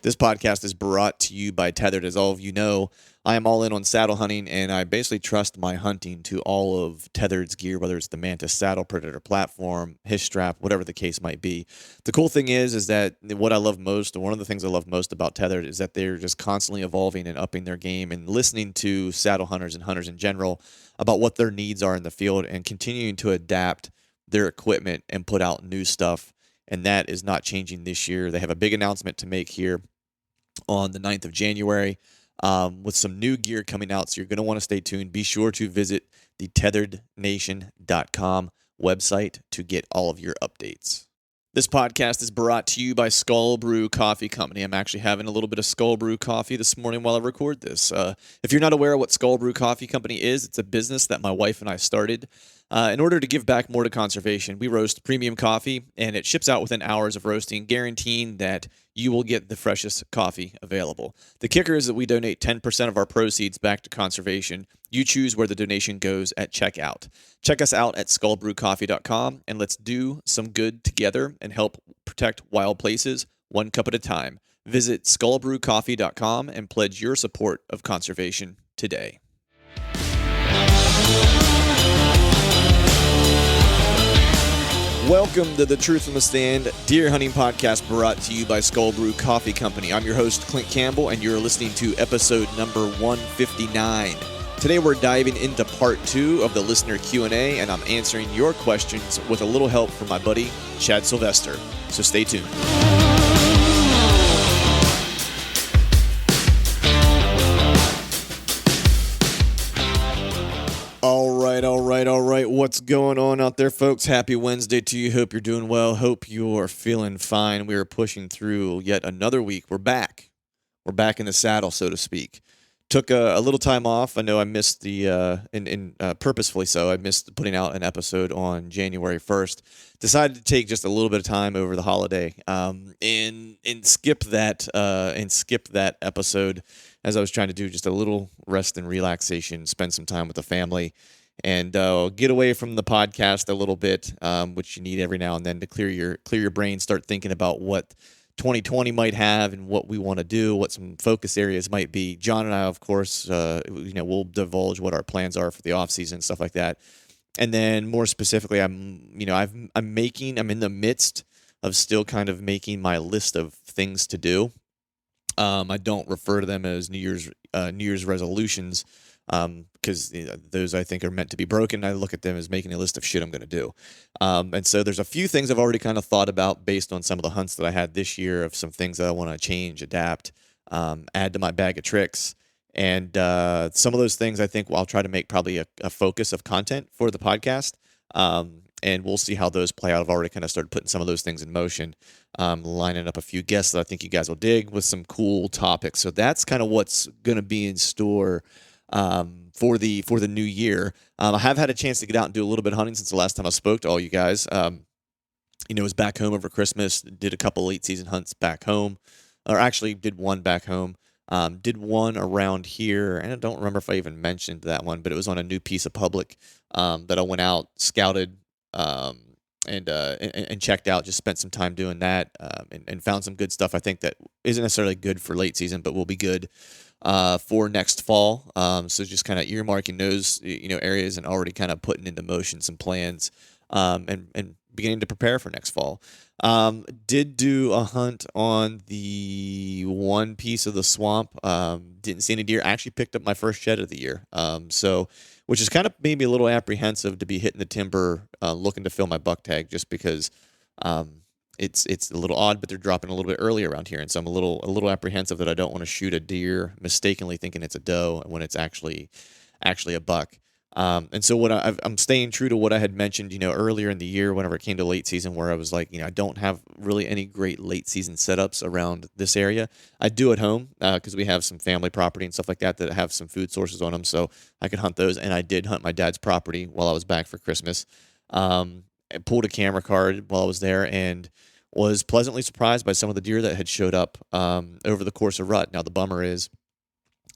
This podcast is brought to you by Tethered. As all of you know, I am all in on saddle hunting, and I basically trust my hunting to all of Tethered's gear, whether it's the Mantis Saddle, Predator Platform, his strap, whatever the case might be. The cool thing is that what I love most, or one of the things I love most about Tethered, is that they're just constantly evolving and upping their game and listening to saddle hunters and hunters in general about what their needs are in the field and continuing to adapt their equipment and put out new stuff. And that is not changing this year. They have a big announcement to make here on the 9th of January with some new gear coming out. So you're going to want to stay tuned. Be sure to visit the tetherednation.com website to get all of your updates. This podcast is brought to you by Skull Brew Coffee Company. I'm actually having a little bit of Skull Brew coffee this morning while I record this. If you're not aware of what Skull Brew Coffee Company is, it's a business that my wife and I started in order to give back more to conservation. We roast premium coffee, and it ships out within hours of roasting, guaranteeing that you will get the freshest coffee available. The kicker is that we donate 10% of our proceeds back to conservation. You choose where the donation goes at checkout. Check us out at skullbrewcoffee.com, and let's do some good together and help protect wild places one cup at a time. Visit skullbrewcoffee.com and pledge your support of conservation today. Welcome to the Truth from the Stand Deer Hunting Podcast, brought to you by Skull Brew Coffee Company. I'm your host, Clint Campbell, and you're listening to episode number 159. Today we're diving into part 2 of the listener Q&A, and I'm answering your questions with a little help from my buddy, Chad Sylvester. So stay tuned. All right. What's going on out there, folks? Happy Wednesday to you. Hope you're doing well. Hope you're feeling fine. We are pushing through yet another week. We're back. We're back in the saddle, so to speak. Took a little time off. I know I missed purposefully so. I missed putting out an episode on January 1st. Decided to take just a little bit of time over the holiday and skip that episode, as I was trying to do just a little rest and relaxation, spend some time with the family, and get away from the podcast a little bit, which you need every now and then to clear your brain, start thinking about what 2020 might have and what we want to do, what some focus areas might be. John and I, of course, we'll divulge what our plans are for the off season, stuff like that. And then more specifically, I'm in the midst of still kind of making my list of things to do. I don't refer to them as New Year's resolutions, because those I think are meant to be broken. I look at them as making a list of shit I'm going to do. And so there's a few things I've already kind of thought about based on some of the hunts that I had this year, of some things that I want to change, adapt, add to my bag of tricks. And some of those things I think I'll try to make probably a focus of content for the podcast. And we'll see how those play out. I've already kind of started putting some of those things in motion, lining up a few guests that I think you guys will dig with some cool topics. So that's kind of what's going to be in store for the new year. I have had a chance to get out and do a little bit of hunting since the last time I spoke to all you guys. Was back home over Christmas, did a couple late season hunts back home, or actually did one back home. Did one around here, and I don't remember if I even mentioned that one, but it was on a new piece of public that I went out, scouted, and checked out. Just spent some time doing that, and found some good stuff. I think that isn't necessarily good for late season, but will be good for next fall. So just kind of earmarking those areas and already kind of putting into motion some plans, and beginning to prepare for next fall. Did do a hunt on the one piece of the swamp. Didn't see any deer. Actually picked up my first shed of the year. Which is kind of made me a little apprehensive to be hitting the timber, looking to fill my buck tag, just because it's a little odd, but they're dropping a little bit early around here, and so I'm a little apprehensive that I don't want to shoot a deer mistakenly thinking it's a doe when it's actually a buck. And so I'm staying true to what I had mentioned, earlier in the year, whenever it came to late season, where I was like, I don't have really any great late season setups around this area. I do at home, because we have some family property and stuff like that have some food sources on them, so I could hunt those. And I did hunt my dad's property while I was back for Christmas. I pulled a camera card while I was there and was pleasantly surprised by some of the deer that had showed up over the course of rut. Now, the bummer is,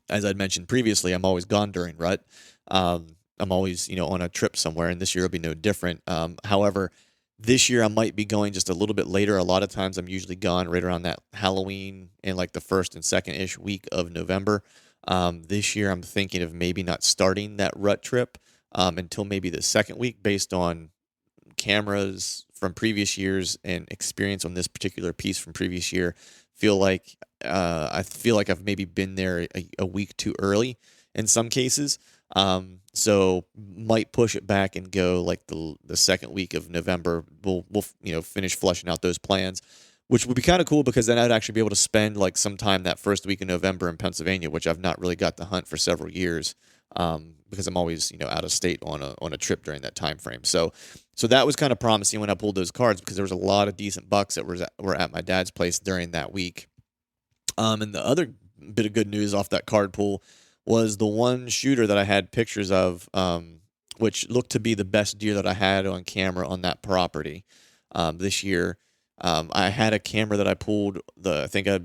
as I'd mentioned previously, I'm always gone during rut. I'm always, on a trip somewhere, and this year will be no different. However, This year I might be going just a little bit later. A lot of times I'm usually gone right around that Halloween and like the first and second ish week of November. This year I'm thinking of maybe not starting that rut trip until maybe the second week, based on cameras from previous years and experience on this particular piece from previous year. I feel like I've maybe been there a week too early in some cases. So might push it back and go like the second week of November. We'll finish fleshing out those plans, which would be kind of cool, because then I'd actually be able to spend like some time that first week in November in Pennsylvania, which I've not really got to hunt for several years, because I'm always out of state on a trip during that time frame. So that was kind of promising when I pulled those cards, because there was a lot of decent bucks that were at my dad's place during that week. And the other bit of good news off that card pool was the one shooter that I had pictures of, which looked to be the best deer that I had on camera on that property this year. I had a camera that I pulled. I think I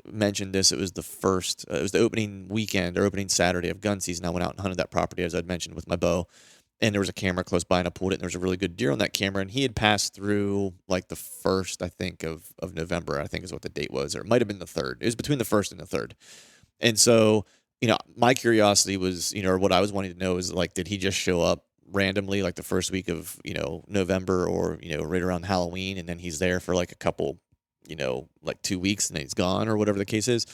mentioned this. It was it was the opening weekend or opening Saturday of gun season. I went out and hunted that property, as I'd mentioned, with my bow. And there was a camera close by, and I pulled it, and there was a really good deer on that camera. And he had passed through like the 1st, I think, of November, I think is what the date was, or it might have been the 3rd. It was between the 1st and the 3rd. And so, my curiosity was, or what I was wanting to know is, like, did he just show up randomly, like the first week of, November, or, right around Halloween, and then he's there for like a couple, like 2 weeks, and then he's gone, or whatever the case is.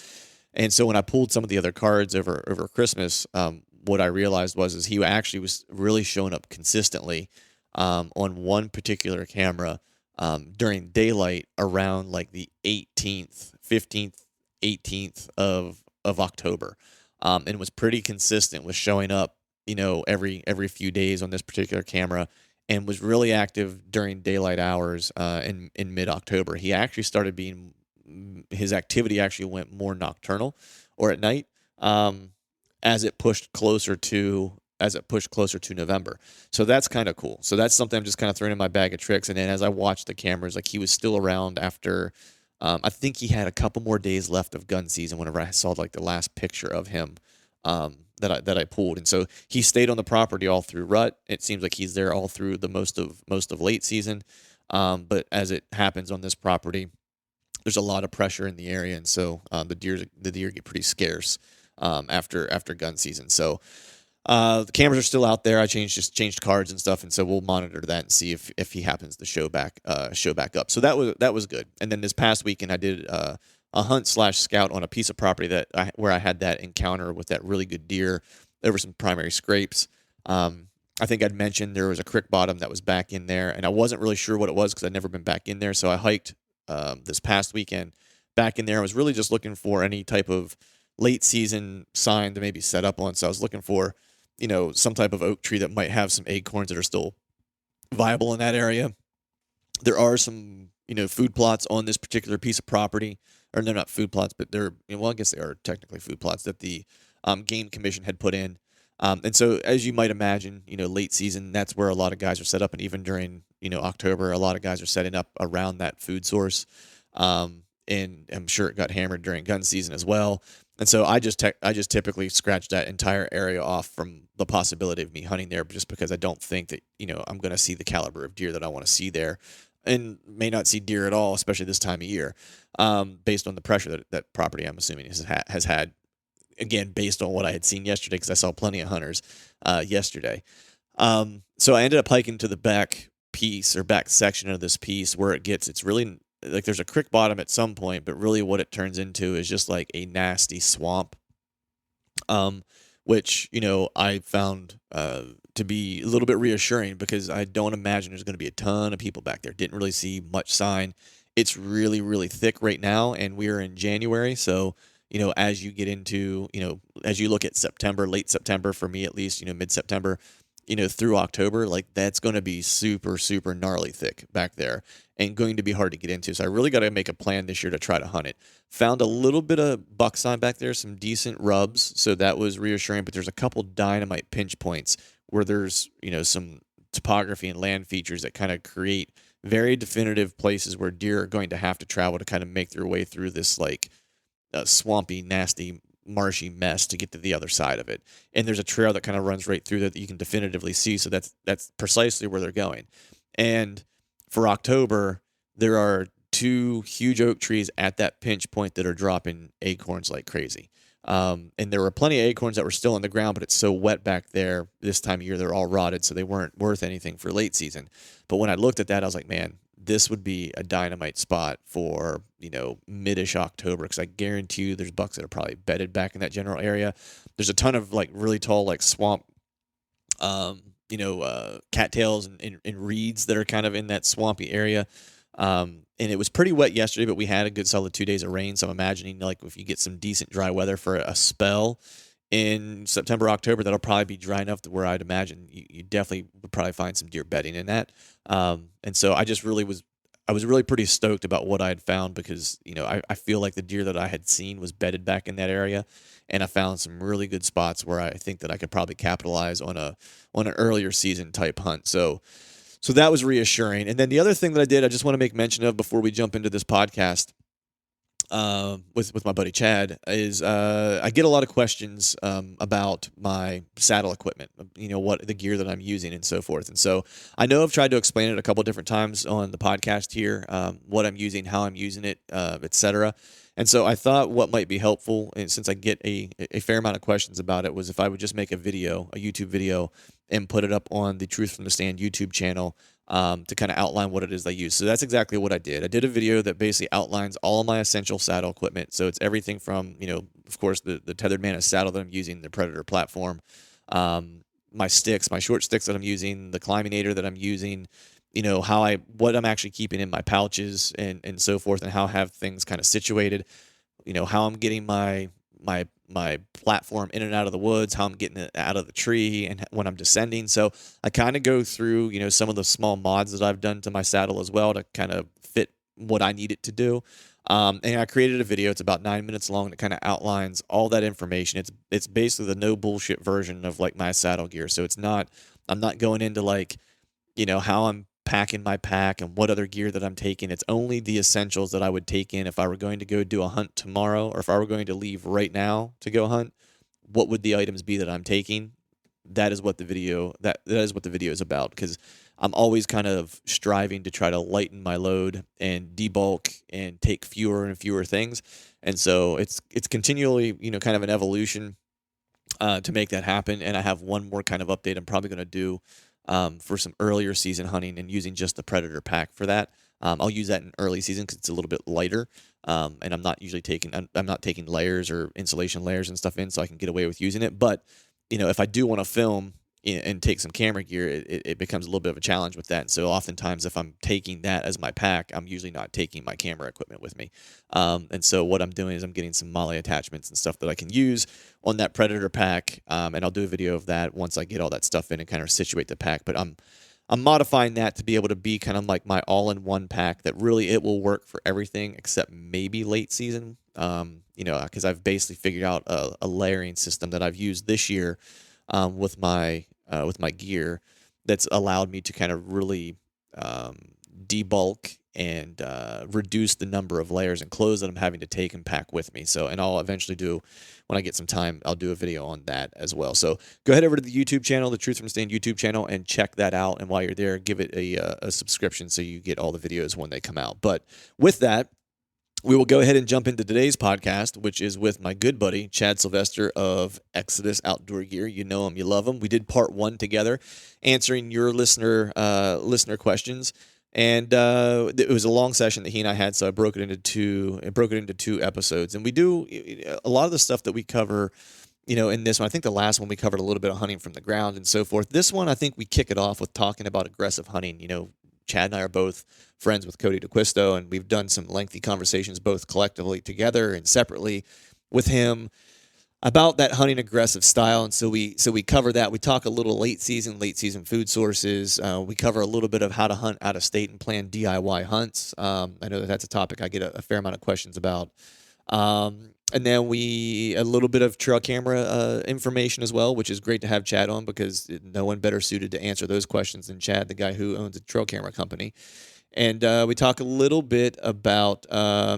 And so when I pulled some of the other cards over Christmas, what I realized is he actually was really showing up consistently on one particular camera during daylight around like the 18th, 15th, 18th of October, and was pretty consistent with showing up, every few days on this particular camera, and was really active during daylight hours in mid-October. He actually started his activity actually went more nocturnal or at night. As it pushed closer to November. So that's kind of cool. So that's something I'm just kind of throwing in my bag of tricks. And then as I watched the cameras, like, he was still around after, I think he had a couple more days left of gun season whenever I saw like the last picture of him that I pulled. And so he stayed on the property all through rut. It seems like he's there all through the most of late season. But as it happens on this property, there's a lot of pressure in the area. And so the deer get pretty scarce after gun season. So the cameras are still out there. I changed cards and stuff, and so we'll monitor that and see if he happens to show back up. So that was good. And then this past weekend I did a hunt/scout on a piece of property where I had that encounter with that really good deer. There were some primary scrapes. I think I'd mentioned there was a creek bottom that was back in there, and I wasn't really sure what it was because I'd never been back in there. So I hiked this past weekend back in there. I was really just looking for any type of late season sign to maybe set up on. So I was looking for, some type of oak tree that might have some acorns that are still viable in that area. There are some, food plots on this particular piece of property, or they're not food plots, but they're, I guess they are technically food plots that the Game Commission had put in. And so as you might imagine, late season, that's where a lot of guys are set up. And even during, October, a lot of guys are setting up around that food source. And I'm sure it got hammered during gun season as well. And so I just typically scratch that entire area off from the possibility of me hunting there, just because I don't think that, I'm going to see the caliber of deer that I want to see there, and may not see deer at all, especially this time of year, based on the pressure that property, I'm assuming, has had, again, based on what I had seen yesterday, because I saw plenty of hunters yesterday. So I ended up hiking to the back section of this piece where it's really like there's a creek bottom at some point, but really what it turns into is just like a nasty swamp, which, I found to be a little bit reassuring, because I don't imagine there's going to be a ton of people back there. Didn't really see much sign. It's really, really thick right now, and we're in January. So, as you get into, as you look at September, late September, for me at least, mid-September, through October, like, that's going to be super, super gnarly thick back there and going to be hard to get into. So I really got to make a plan this year to try to hunt it. Found a little bit of buck sign back there, some decent rubs. So that was reassuring, but there's a couple dynamite pinch points where there's, some topography and land features that kind of create very definitive places where deer are going to have to travel to kind of make their way through this, like, swampy, nasty, marshy mess to get to the other side of it. And there's a trail that kind of runs right through that you can definitively see. So that's precisely where they're going. And for October, there are two huge oak trees at that pinch point that are dropping acorns like crazy. And there were plenty of acorns that were still on the ground, but it's so wet back there this time of year, they're all rotted, so they weren't worth anything for late season. But when I looked at that, I was like, man, this would be a dynamite spot for, mid-ish October, because I guarantee you there's bucks that are probably bedded back in that general area. There's a ton of like really tall like swamp cattails and reeds that are kind of in that swampy area. And it was pretty wet yesterday, but we had a good solid 2 days of rain. So I'm imagining like if you get some decent dry weather for a spell in September, October, that'll probably be dry enough to where I'd imagine you definitely would probably find some deer bedding in that. And so I was really pretty stoked about what I had found because, I feel like the deer that I had seen was bedded back in that area. And I found some really good spots where I think that I could probably capitalize on an earlier season type hunt. So that was reassuring. And then the other thing that I did, I just want to make mention of before we jump into this podcast with my buddy Chad, is I get a lot of questions about my saddle equipment, what the gear that I'm using and so forth. And so I know I've tried to explain it a couple different times on the podcast here, what I'm using, how I'm using it, etc. And so I thought what might be helpful, and since I get a fair amount of questions about it, was if I would just make a YouTube video, and put it up on the Truth from the Stand YouTube channel to kind of outline what it is I use. So that's exactly what I did. I did a video that basically outlines all of my essential saddle equipment. So it's everything from, of course, the Tethered Mantis saddle that I'm using, the Predator platform, my sticks, my short sticks that I'm using, the Climbinator that I'm using, what I'm actually keeping in my pouches and so forth, and how I have things kind of situated, how I'm getting my platform in and out of the woods, how I'm getting it out of the tree, and when I'm descending. So I kind of go through, some of the small mods that I've done to my saddle as well to kind of fit what I need it to do. And I created a video. It's about 9 minutes long that kind of outlines all that information. It's basically the no bullshit version of like my saddle gear. So I'm not going into like, how I'm packing my pack and what other gear that I'm taking. It's only the essentials that I would take in if I were going to go do a hunt tomorrow, or if I were going to leave right now to go hunt. What would the items be that I'm taking? That is what the video is about, because I'm always kind of striving to try to lighten my load and debulk and take fewer and fewer things. And so it's continually, kind of an evolution to make that happen. And I have one more kind of update I'm probably going to do for some earlier season hunting and using just the Predator pack for that. I'll use that in early season because it's a little bit lighter, and I'm not taking layers or insulation layers and stuff in, so I can get away with using it. But if I do want to film and take some camera gear, it becomes a little bit of a challenge with that. And so oftentimes, if I'm taking that as my pack, I'm usually not taking my camera equipment with me. And so what I'm doing is I'm getting some MOLLE attachments and stuff that I can use on that Predator pack, and I'll do a video of that once I get all that stuff in and kind of situate the pack. But I'm modifying that to be able to be kind of like my all-in-one pack that really it will work for everything except maybe late season. Because I've basically figured out a layering system that I've used this year with my gear that's allowed me to kind of really debulk and reduce the number of layers and clothes that I'm having to take and pack with me. So, and I'll eventually do, when I get some time, I'll do a video on that as well. So go ahead over to the YouTube channel, the Truth from the Stand YouTube channel, and check that out. And while you're there, give it a subscription so you get all the videos when they come out. But with that, we will go ahead and jump into today's podcast, which is with my good buddy, Chad Sylvester of Exodus Outdoor Gear. You know him, you love him. We did part 1 together, answering your listener questions. And it was a long session that he and I had, so I broke it into two episodes. And we do a lot of the stuff that we cover, in this one. I think the last one we covered a little bit of hunting from the ground and so forth. This one, I think we kick it off with talking about aggressive hunting. Chad and I are both friends with Cody DeQuisto, and we've done some lengthy conversations both collectively together and separately with him about that hunting aggressive style. And so we cover that. We talk a little late season food sources. We cover a little bit of how to hunt out of state and plan DIY hunts. I know that's a topic I get a fair amount of questions about. And then a little bit of trail camera information as well, which is great to have Chad on because no one better suited to answer those questions than Chad, the guy who owns a trail camera company. And we talk a little bit about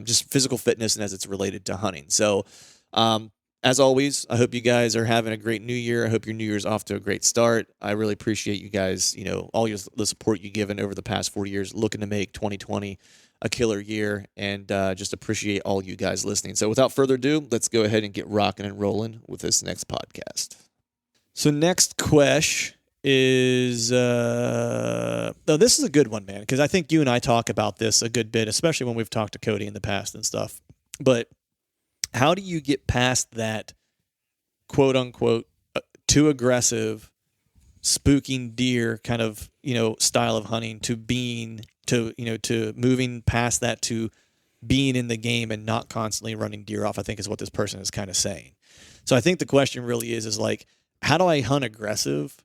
just physical fitness and as it's related to hunting. So As always, I hope you guys are having a great new year. I hope your new year's off to a great start. I really appreciate you guys, all the support you've given over the past 4 years, looking to make 2020 a killer year, and just appreciate all you guys listening. So without further ado, let's go ahead and get rocking and rolling with this next podcast. So next question is, this is a good one, man, because I think you and I talk about this a good bit, especially when we've talked to Cody in the past and stuff. But how do you get past that quote unquote too aggressive, spooking deer kind of, style of hunting to moving past that to being in the game and not constantly running deer off, I think is what this person is kind of saying. So I think the question really is like, how do I hunt aggressive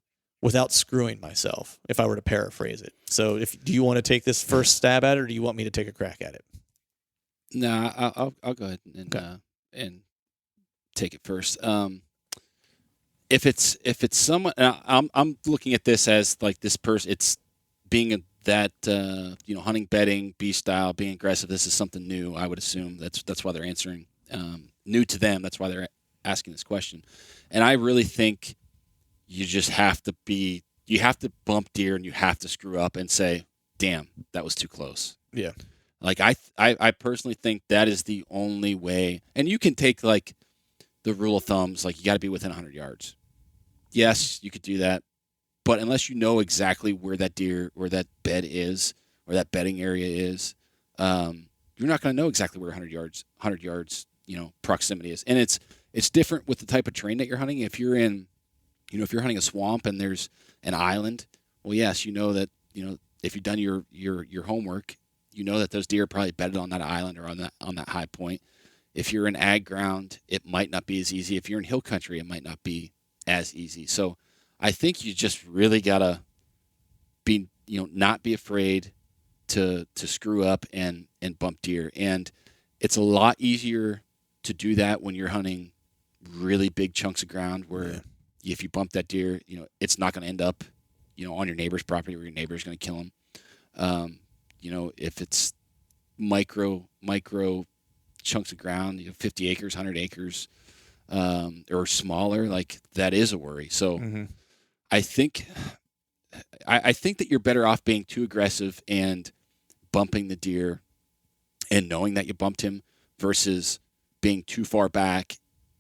without screwing myself, if I were to paraphrase it? So do you want to take this first stab at it, or do you want me to take a crack at it? No, I'll go ahead and take it first. If it's someone, I'm looking at this as like this person. It's being hunting, bedding, bee style, being aggressive. This is something new. I would assume that's why they're answering. New to them. That's why they're asking this question. And I really think you just have to bump deer, and you have to screw up and say, "Damn, that was too close." Yeah. Like I personally think that is the only way. And you can take like the rule of thumbs, like you got to be within 100 yards. Yes, you could do that. But unless you know exactly where that deer or that bed is or that bedding area is, you're not going to know exactly where 100 yards, proximity is. And it's different with the type of terrain that you're hunting. If you're hunting a swamp and there's an island, well, yes, you know that, if you've done your homework, you know that those deer are probably bedded on that island or on that high point. If you're in ag ground, it might not be as easy. If you're in hill country, it might not be as easy. So I think you just really gotta be, not be afraid to screw up and bump deer. And it's a lot easier to do that when you're hunting really big chunks of ground where if you bump that deer, it's not going to end up, on your neighbor's property where your neighbor's going to kill him. If it's micro chunks of ground, 50 acres, 100 acres, or smaller, like that is a worry. So I think that you're better off being too aggressive and bumping the deer and knowing that you bumped him versus being too far back,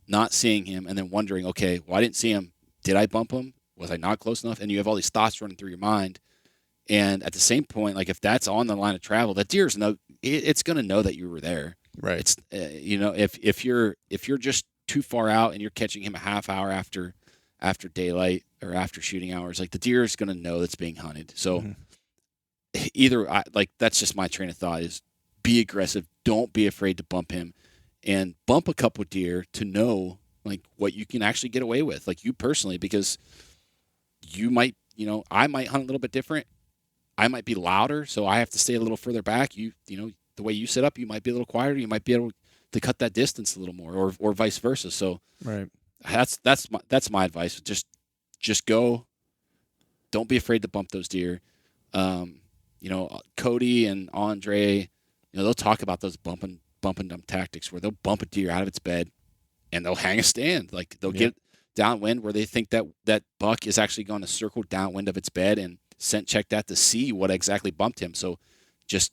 not seeing him, and then wondering, okay, well, I didn't see him. Did I bump him? Was I not close enough? And you have all these thoughts running through your mind. And at the same point, like if that's on the line of travel, that deer's it's going to know that you were there. Right. It's if you're just too far out and you're catching him a half hour after daylight or after shooting hours, like the deer is going to know that's being hunted. So that's just my train of thought is be aggressive. Don't be afraid to bump him, and bump a couple deer to know like what you can actually get away with, like you personally, because you might, I might hunt a little bit different. I might be louder, so I have to stay a little further back. The way you set up, you might be a little quieter. You might be able to cut that distance a little more, or vice versa. So right, that's my advice. Just go. Don't be afraid to bump those deer. Cody and Andre, they'll talk about those bumping them tactics where they'll bump a deer out of its bed, and they'll hang a stand. Like they'll get downwind where they think that buck is actually going to circle downwind of its bed and scent check that to see what exactly bumped him. So just,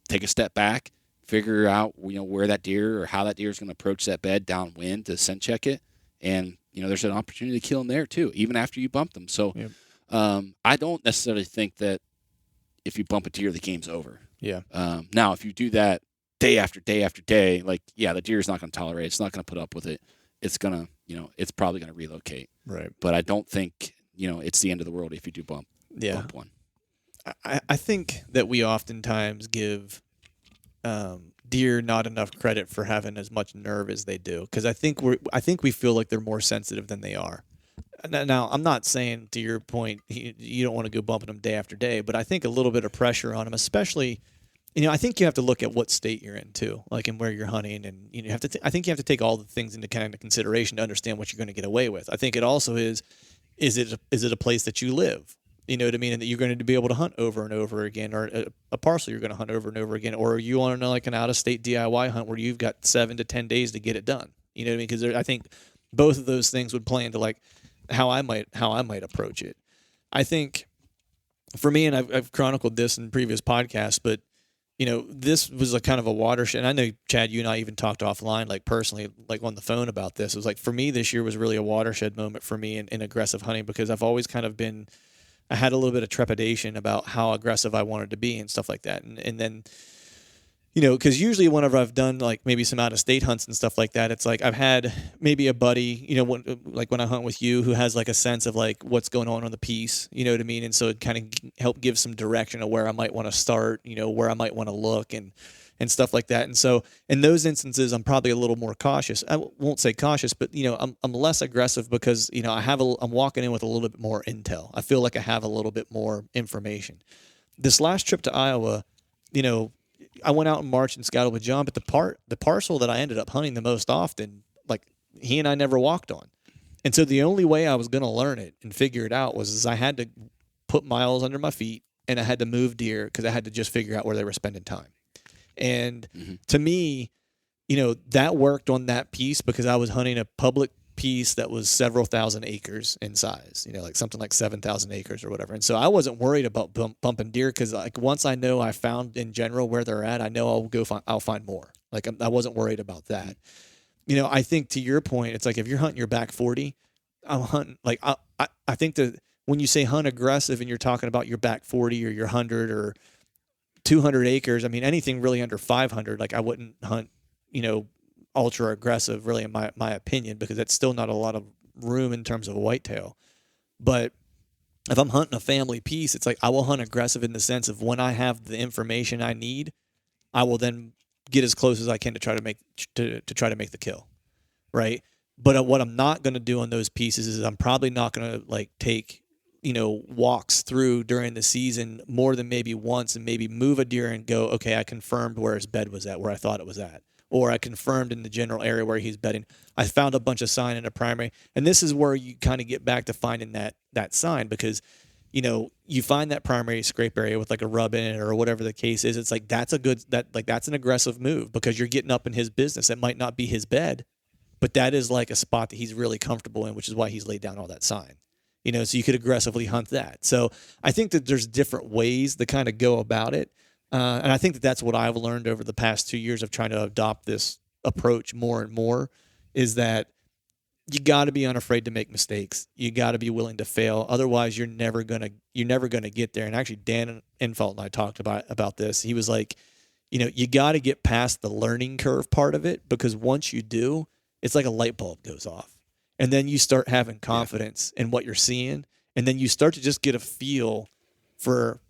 take a step back, figure out, where that deer or how that deer is going to approach that bed downwind to scent check it. And, there's an opportunity to kill him there too, even after you bump them. So I don't necessarily think that if you bump a deer, the game's over. Yeah. Now, if you do that day after day after day, like, the deer is not going to tolerate it. It's not going to put up with it. It's going to, it's probably going to relocate. Right. But I don't think, it's the end of the world if you do bump one. I think that we oftentimes give deer not enough credit for having as much nerve as they do, because I think we feel like they're more sensitive than they are. Now, I'm not saying, to your point, you don't want to go bumping them day after day, but I think a little bit of pressure on them, especially, I think you have to look at what state you're in too, like, and where you're hunting, and you have to. I think you have to take all the things into kind of consideration to understand what you're going to get away with. I think it also is it a place that you live? You know what I mean? And that you're going to be able to hunt over and over again, or a parcel you're going to hunt over and over again, or are you on like an out-of-state DIY hunt where you've got 7 to 10 days to get it done? You know what I mean? Because I think both of those things would play into like how I might approach it. I think for me, and I've chronicled this in previous podcasts, but this was a kind of a watershed. And I know, Chad, you and I even talked offline, like personally, like on the phone about this. It was like, for me, this year was really a watershed moment for me in aggressive hunting, because I've always kind of been, I had a little bit of trepidation about how aggressive I wanted to be and stuff like that. And then, because usually whenever I've done like maybe some out of state hunts and stuff like that, it's like I've had maybe a buddy, like when I hunt with you, who has like a sense of like what's going on the piece, you know what I mean? And so it kind of helped give some direction of where I might want to start, where I might want to look and stuff like that. And so in those instances, I'm probably a little more cautious. I won't say cautious, but I'm less aggressive because I'm walking in with a little bit more intel. I feel like I have a little bit more information. This last trip to Iowa, I went out in March and scouted with John, but the parcel that I ended up hunting the most often, like he and I never walked on. And so the only way I was going to learn it and figure it out was I had to put miles under my feet, and I had to move deer because I had to just figure out where they were spending time. And to me, that worked on that piece because I was hunting a public piece that was several thousand acres in size, like something like 7,000 acres or whatever. And so I wasn't worried about bumping deer because like once I know I found in general where they're at, I know I'll find more. Like I wasn't worried about that. I think to your point, it's like if you're hunting your back 40, I'm hunting like I think that when you say hunt aggressive and you're talking about your back 40 or your 100 or 200 acres, I mean anything really under 500, like I wouldn't hunt, ultra aggressive, really, in my opinion, because that's still not a lot of room in terms of a whitetail. But if I'm hunting a family piece, it's like I will hunt aggressive in the sense of when I have the information I need, I will then get as close as I can to try to make the kill, right? But what I'm not going to do on those pieces is I'm probably not going to like take walks through during the season more than maybe once and maybe move a deer and go, okay, I confirmed where his bed was at, where I thought it was at. Or I confirmed in the general area where he's bedding. I found a bunch of sign in a primary. And this is where you kind of get back to finding that sign because, you find that primary scrape area with like a rub in it or whatever the case is. It's like that's an aggressive move because you're getting up in his business. It might not be his bed, but that is like a spot that he's really comfortable in, which is why he's laid down all that sign. So you could aggressively hunt that. So I think that there's different ways to kind of go about it. And I think that that's what I've learned over the past 2 years of trying to adopt this approach more and more is that you got to be unafraid to make mistakes. You got to be willing to fail. Otherwise, you're never gonna get there. And actually, Dan Infalt and I talked about this. He was like, you got to get past the learning curve part of it because once you do, it's like a light bulb goes off, and then you start having confidence in what you're seeing, and then you start to just get a feel for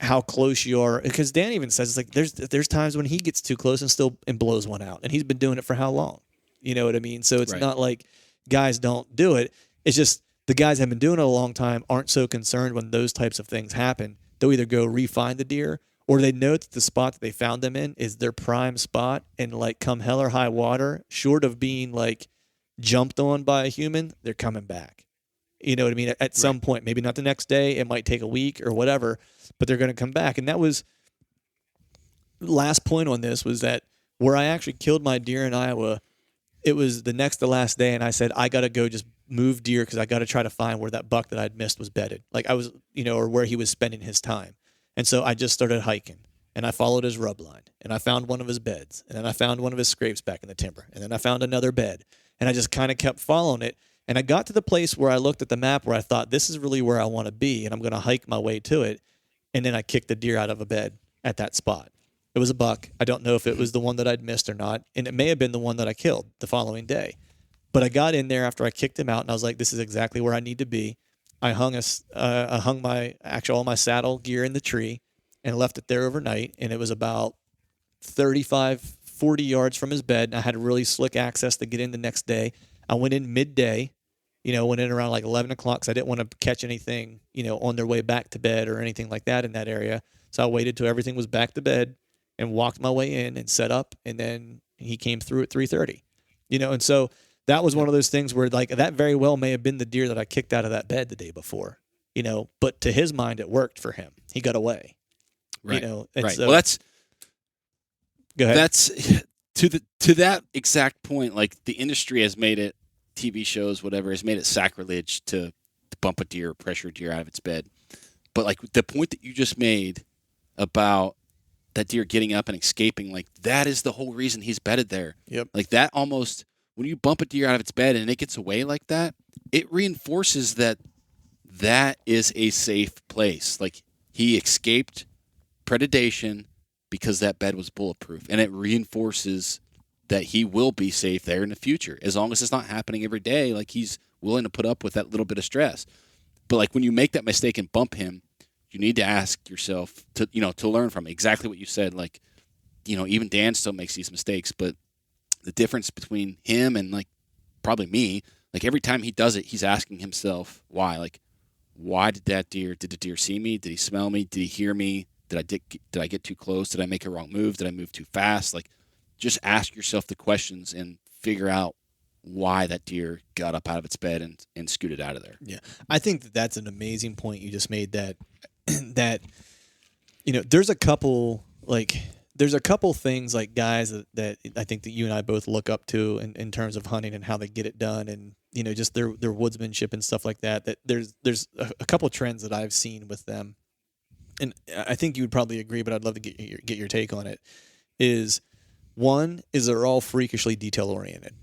how close you are, because Dan even says it's like there's times when he gets too close and blows one out, and he's been doing it for how long? You know what I mean? So it's not like guys don't do it. It's just the guys that have been doing it a long time aren't so concerned when those types of things happen. They'll either go re-find the deer or they know that the spot that they found them in is their prime spot, and like come hell or high water, short of being like jumped on by a human, they're coming back. You know what I mean? At some point, maybe not the next day, it might take a week or whatever, but they're going to come back. And that was last point on this was that where I actually killed my deer in Iowa, it was the next to last day, and I said, I got to go just move deer because I got to try to find where that buck that I'd missed was bedded. Like I was, or where he was spending his time. And so I just started hiking, and I followed his rub line, and I found one of his beds, and then I found one of his scrapes back in the timber, and then I found another bed, and I just kind of kept following it. And I got to the place where I looked at the map where I thought, this is really where I want to be, and I'm going to hike my way to it. And then I kicked the deer out of a bed at that spot. It was a buck. I don't know if it was the one that I'd missed or not, and it may have been the one that I killed the following day. But I got in there after I kicked him out, and I was like, this is exactly where I need to be. I hung all my saddle gear in the tree and left it there overnight, and it was about 35, 40 yards from his bed, and I had really slick access to get in the next day. I went in midday, went in around like 11 o'clock because I didn't want to catch anything, on their way back to bed or anything like that in that area. So I waited till everything was back to bed and walked my way in and set up, and then he came through at 3:30, and so that was one of those things where like that very well may have been the deer that I kicked out of that bed the day before, but to his mind, it worked for him. He got away, right. And right. So, well, go ahead. to that exact point, like the industry has made it, TV shows, whatever, has made it sacrilege to bump a deer, pressure a deer out of its bed. But like the point that you just made about that deer getting up and escaping, like that is the whole reason he's bedded there. Yep. Like that almost, when you bump a deer out of its bed and it gets away like that, it reinforces that that is a safe place. Like he escaped predation because that bed was bulletproof, and it reinforces that he will be safe there in the future, as long as it's not happening every day. Like he's willing to put up with that little bit of stress. But like when you make that mistake and bump him, you need to ask yourself to learn from it. Exactly what you said. Like, even Dan still makes these mistakes, but the difference between him and like probably me, like every time he does it, he's asking himself why. Like, why did the deer see me? Did he smell me? Did he hear me? Did I get too close? Did I make a wrong move? Did I move too fast? Like, just ask yourself the questions and figure out why that deer got up out of its bed and scooted out of there. Yeah. I think that's an amazing point you just made, that there's a couple things like guys that I think that you and I both look up to in terms of hunting and how they get it done, and just their woodsmanship and stuff like that. That there's a couple trends that I've seen with them, and I think you would probably agree, but I'd love to get your take on it. One is they're all freakishly detail oriented.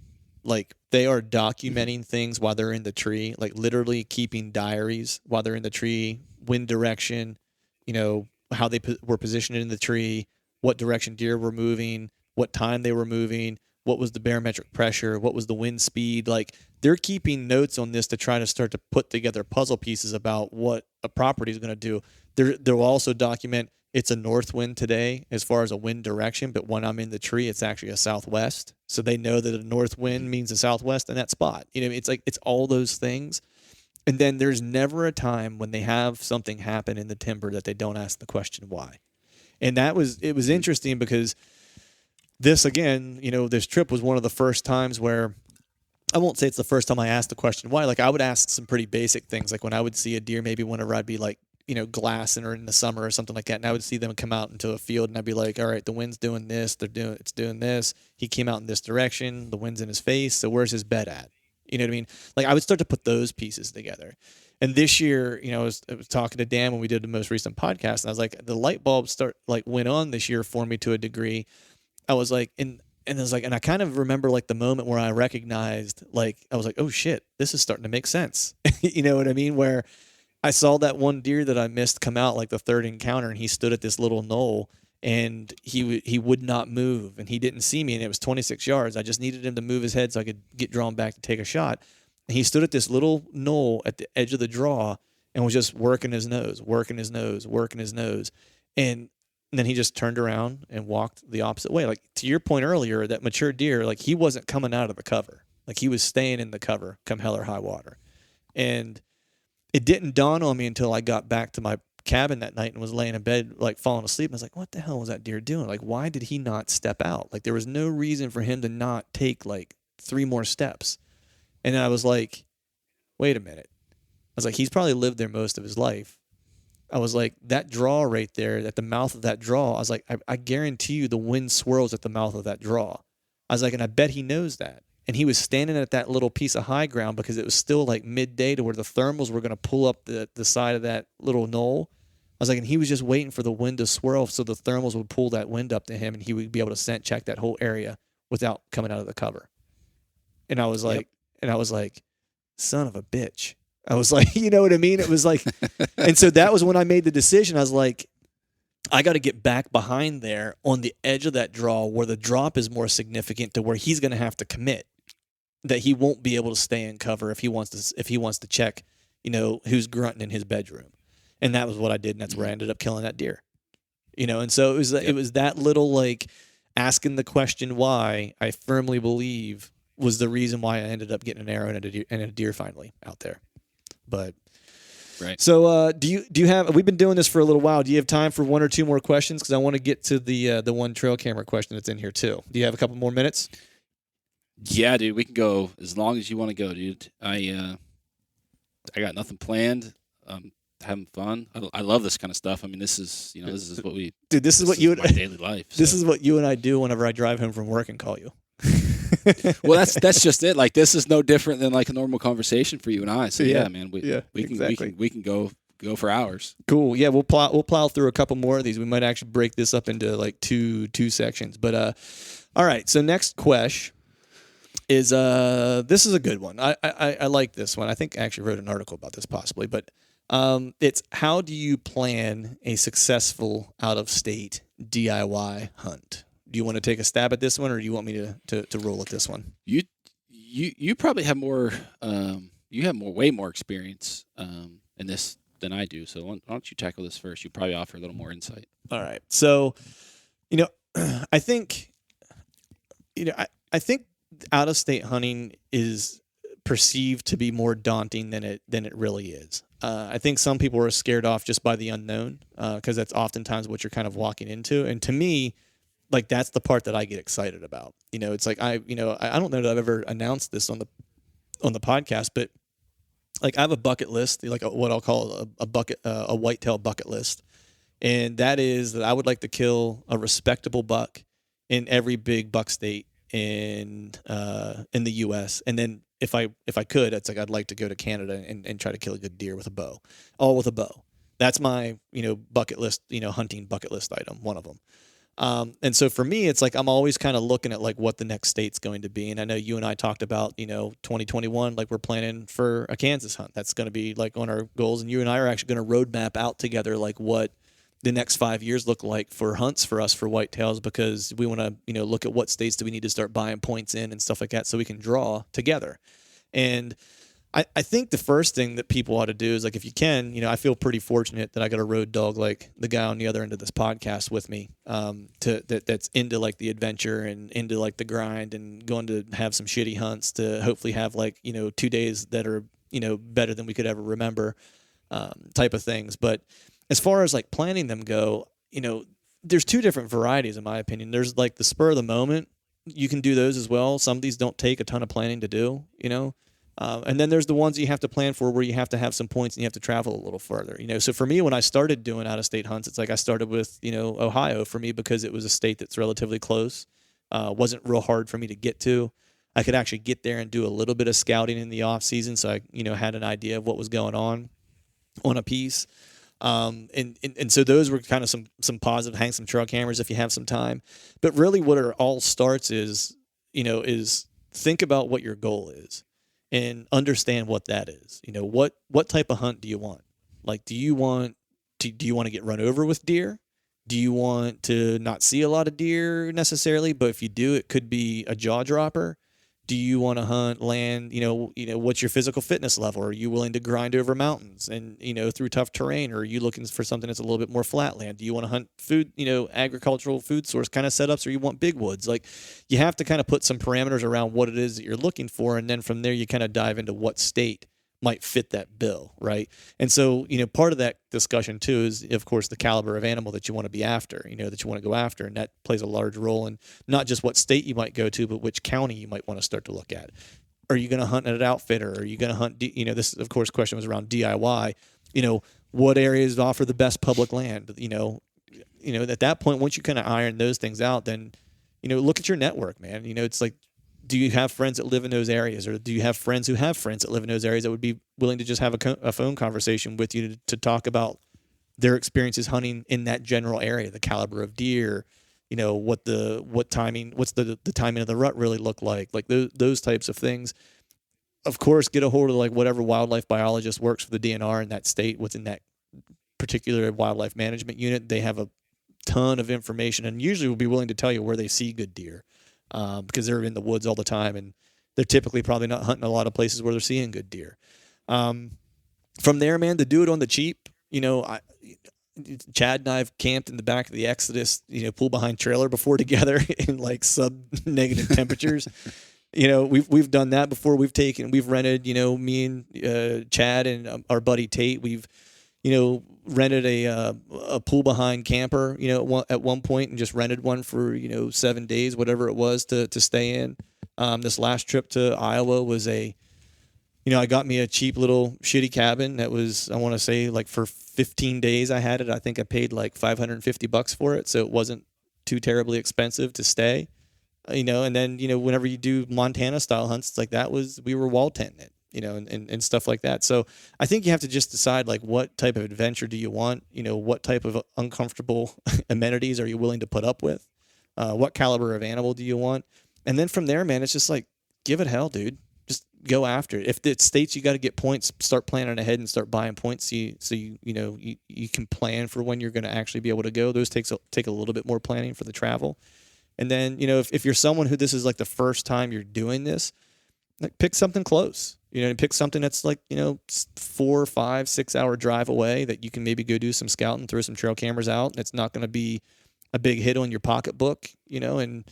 Like they are documenting things while they're in the tree, like literally keeping diaries while they're in the tree, wind direction, how they were positioned in the tree, what direction deer were moving, what time they were moving, what was the barometric pressure, what was the wind speed. Like they're keeping notes on this to try to start to put together puzzle pieces about what a property is going to do. They'll also document it's a north wind today as far as a wind direction, but when I'm in the tree, it's actually a southwest. So they know that a north wind means a southwest in that spot. It's like it's all those things. And then there's never a time when they have something happen in the timber that they don't ask the question why. And it was interesting because this, again, this trip was one of the first times where, I won't say it's the first time I asked the question why. Like I would ask some pretty basic things, like when I would see a deer, maybe whenever I'd be like, glassing or in the summer or something like that, and I would see them come out into a field, and I'd be like, all right, the wind's doing this, it's doing this. He came out in this direction, the wind's in his face, so where's his bed at? You know what I mean? Like I would start to put those pieces together. And this year, I was talking to Dan when we did the most recent podcast, and I was like, the light bulb went on this year for me to a degree. I was like, and I was like, and I kind of remember like the moment where I recognized, like, I was like, oh shit, this is starting to make sense. You know what I mean? Where I saw that one deer that I missed come out like the third encounter, and he stood at this little knoll, and he would not move, and he didn't see me, and it was 26 yards. I just needed him to move his head so I could get drawn back to take a shot. And he stood at this little knoll at the edge of the draw and was just working his nose. And then he just turned around and walked the opposite way. Like to your point earlier, that mature deer, like he wasn't coming out of the cover. Like he was staying in the cover come hell or high water. And it didn't dawn on me until I got back to my cabin that night and was laying in bed, like falling asleep. I was like, what the hell was that deer doing? Like, why did he not step out? Like, there was no reason for him to not take like 3 more steps. And then I was like, wait a minute. I was like, he's probably lived there most of his life. I was like, that draw right there, at the mouth of that draw, I was like, I guarantee you the wind swirls at the mouth of that draw. I was like, and I bet he knows that. And he was standing at that little piece of high ground because it was still like midday to where the thermals were going to pull up the side of that little knoll. I was like, and he was just waiting for the wind to swirl so the thermals would pull that wind up to him and he would be able to scent check that whole area without coming out of the cover. And I was like, son of a bitch. I was like, you know what I mean? It was like, and so that was when I made the decision. I was like, I got to get back behind there on the edge of that draw where the drop is more significant to where he's going to have to commit, that he won't be able to stay in cover if he wants to check, who's grunting in his bedroom. And that was what I did. And that's where I ended up killing that deer, and so it was that little, like, asking the question why, I firmly believe was the reason why I ended up getting an arrow and a deer finally out there. But right. So do you have? We've been doing this for a little while. Do you have time for 1 or 2 more questions? Because I want to get to the one trail camera question that's in here too. Do you have a couple more minutes? Yeah, dude. We can go as long as you want to go, dude. I got nothing planned. having fun. I love this kind of stuff. I mean, this is what we. Dude, this is what you my daily life. This so. is what you and I do whenever I drive home from work and call you. Well, that's just it. Like, this is no different than like a normal conversation for you and I. So yeah, man, we can go for hours. Cool. Yeah, we'll plow through a couple more of these. We might actually break this up into like two sections. But all right. So next question is this is a good one. I like this one. I think I actually wrote an article about this possibly, but it's how do you plan a successful out-of-state DIY hunt? Do you want to take a stab at this one, or do you want me to roll with this one? You probably have more. You have way more experience in this than I do. So why don't you tackle this first? You probably offer a little more insight. All right. So, I think, I think out-of-state hunting is perceived to be more daunting than it really is. I think some people are scared off just by the unknown because that's oftentimes what you're kind of walking into. And to me, like, that's the part that I get excited about. It's like I don't know that I've ever announced this on the podcast, but like I have a bucket list, like what I'll call a whitetail bucket list, and that is that I would like to kill a respectable buck in every big buck state in the U.S. And then if I could, it's like I'd like to go to Canada and try to kill a good deer with a bow, all with a bow. That's my bucket list, hunting bucket list item, one of them. And so for me, it's like I'm always kind of looking at like what the next state's going to be. And I know you and I talked about 2021, like we're planning for a Kansas hunt. That's going to be like on our goals. And you and I are actually going to roadmap out together like what the next 5 years look like for hunts for us for whitetails, because we want to look at what states do we need to start buying points in and stuff like that so we can draw together. And I think the first thing that people ought to do is, like, if you can, I feel pretty fortunate that I got a road dog like the guy on the other end of this podcast with me, that's into like the adventure and into like the grind and going to have some shitty hunts to hopefully have like 2 days that are better than we could ever remember, type of things. But as far as like planning them go, there's two different varieties in my opinion. There's like the spur of the moment. You can do those as well. Some of these don't take a ton of planning to do, and then there's the ones you have to plan for where you have to have some points and you have to travel a little further. So for me, when I started doing out-of-state hunts, it's like I started with, Ohio for me because it was a state that's relatively close. Wasn't real hard for me to get to. I could actually get there and do a little bit of scouting in the off season, so I, had an idea of what was going on a piece. And so those were kind of some positive, hang some trail cameras if you have some time. But really what it all starts is think about what your goal is and understand what that is. What type of hunt do you want? Like, do you want to get run over with deer? Do you want to not see a lot of deer necessarily, but if you do, it could be a jaw dropper? Do you want to hunt land? What's your physical fitness level? Are you willing to grind over mountains and, through tough terrain? Or are you looking for something that's a little bit more flat land? Do you want to hunt food, agricultural food source kind of setups, or you want big woods? Like, you have to kind of put some parameters around what it is that you're looking for. And then from there, you kind of dive into what state might fit that bill, right? And so, part of that discussion too is, of course, the caliber of animal that you want to be after, that you want to go after, and that plays a large role in not just what state you might go to, but which county you might want to start to look at. Are you going to hunt at an outfitter? Are you going to hunt? This, of course, question was around DIY. What areas offer the best public land? At that point, once you kind of iron those things out, then look at your network, man. It's like, do you have friends that live in those areas, or do you have friends who have friends that live in those areas that would be willing to just have a phone conversation with you to talk about their experiences hunting in that general area, the caliber of deer, what's the timing of the rut really look like those types of things. Of course, get a hold of like whatever wildlife biologist works for the DNR in that state within that particular wildlife management unit. They have a ton of information and usually will be willing to tell you where they see good deer. Because they're in the woods all the time, and they're typically probably not hunting a lot of places where they're seeing good deer. From there, man, to do it on the cheap, Chad and I have camped in the back of the Exodus, pull behind trailer before together in like sub-negative temperatures. We've done that before. We've rented, me and Chad and our buddy Tate. We've rented a pool behind camper, at one point, and just rented one for 7 days, whatever it was, to stay in. This last trip to Iowa was a I got me a cheap little shitty cabin that was, I want to say, like for 15 days I had it. I think I paid like $550 for it, so it wasn't too terribly expensive to stay. And then whenever you do Montana style hunts, like we were wall tenting it, and stuff like that. So I think you have to just decide like what type of adventure do you want, what type of uncomfortable amenities are you willing to put up with, what caliber of animal do you want, and then from there, man, it's just like give it hell, dude. Just go after it. If it states you got to get points, start planning ahead and start buying points so you can plan for when you're going to actually be able to go. Those take a little bit more planning for the travel. And then, if you're someone who this is like the first time you're doing this, like pick something close, and pick something that's like, 4, 5, 6 hour drive away that you can maybe go do some scouting, throw some trail cameras out. And it's not going to be a big hit on your pocketbook, and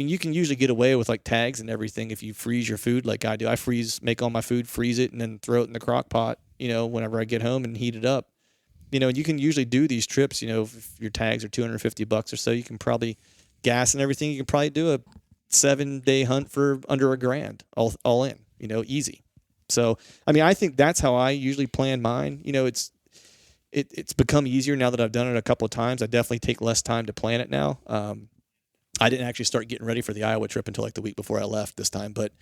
you can usually get away with like tags and everything if you freeze your food like I do. I make all my food, freeze it, and then throw it in the crock pot, whenever I get home and heat it up. You can usually do these trips, if your tags are $250 or so, you can probably gas and everything. You can probably do a 7-day hunt for under $1,000 all in, easy. So, I think that's how I usually plan mine. It's become easier now that I've done it a couple of times. I definitely take less time to plan it now. I didn't actually start getting ready for the Iowa trip until like the week before I left this time, but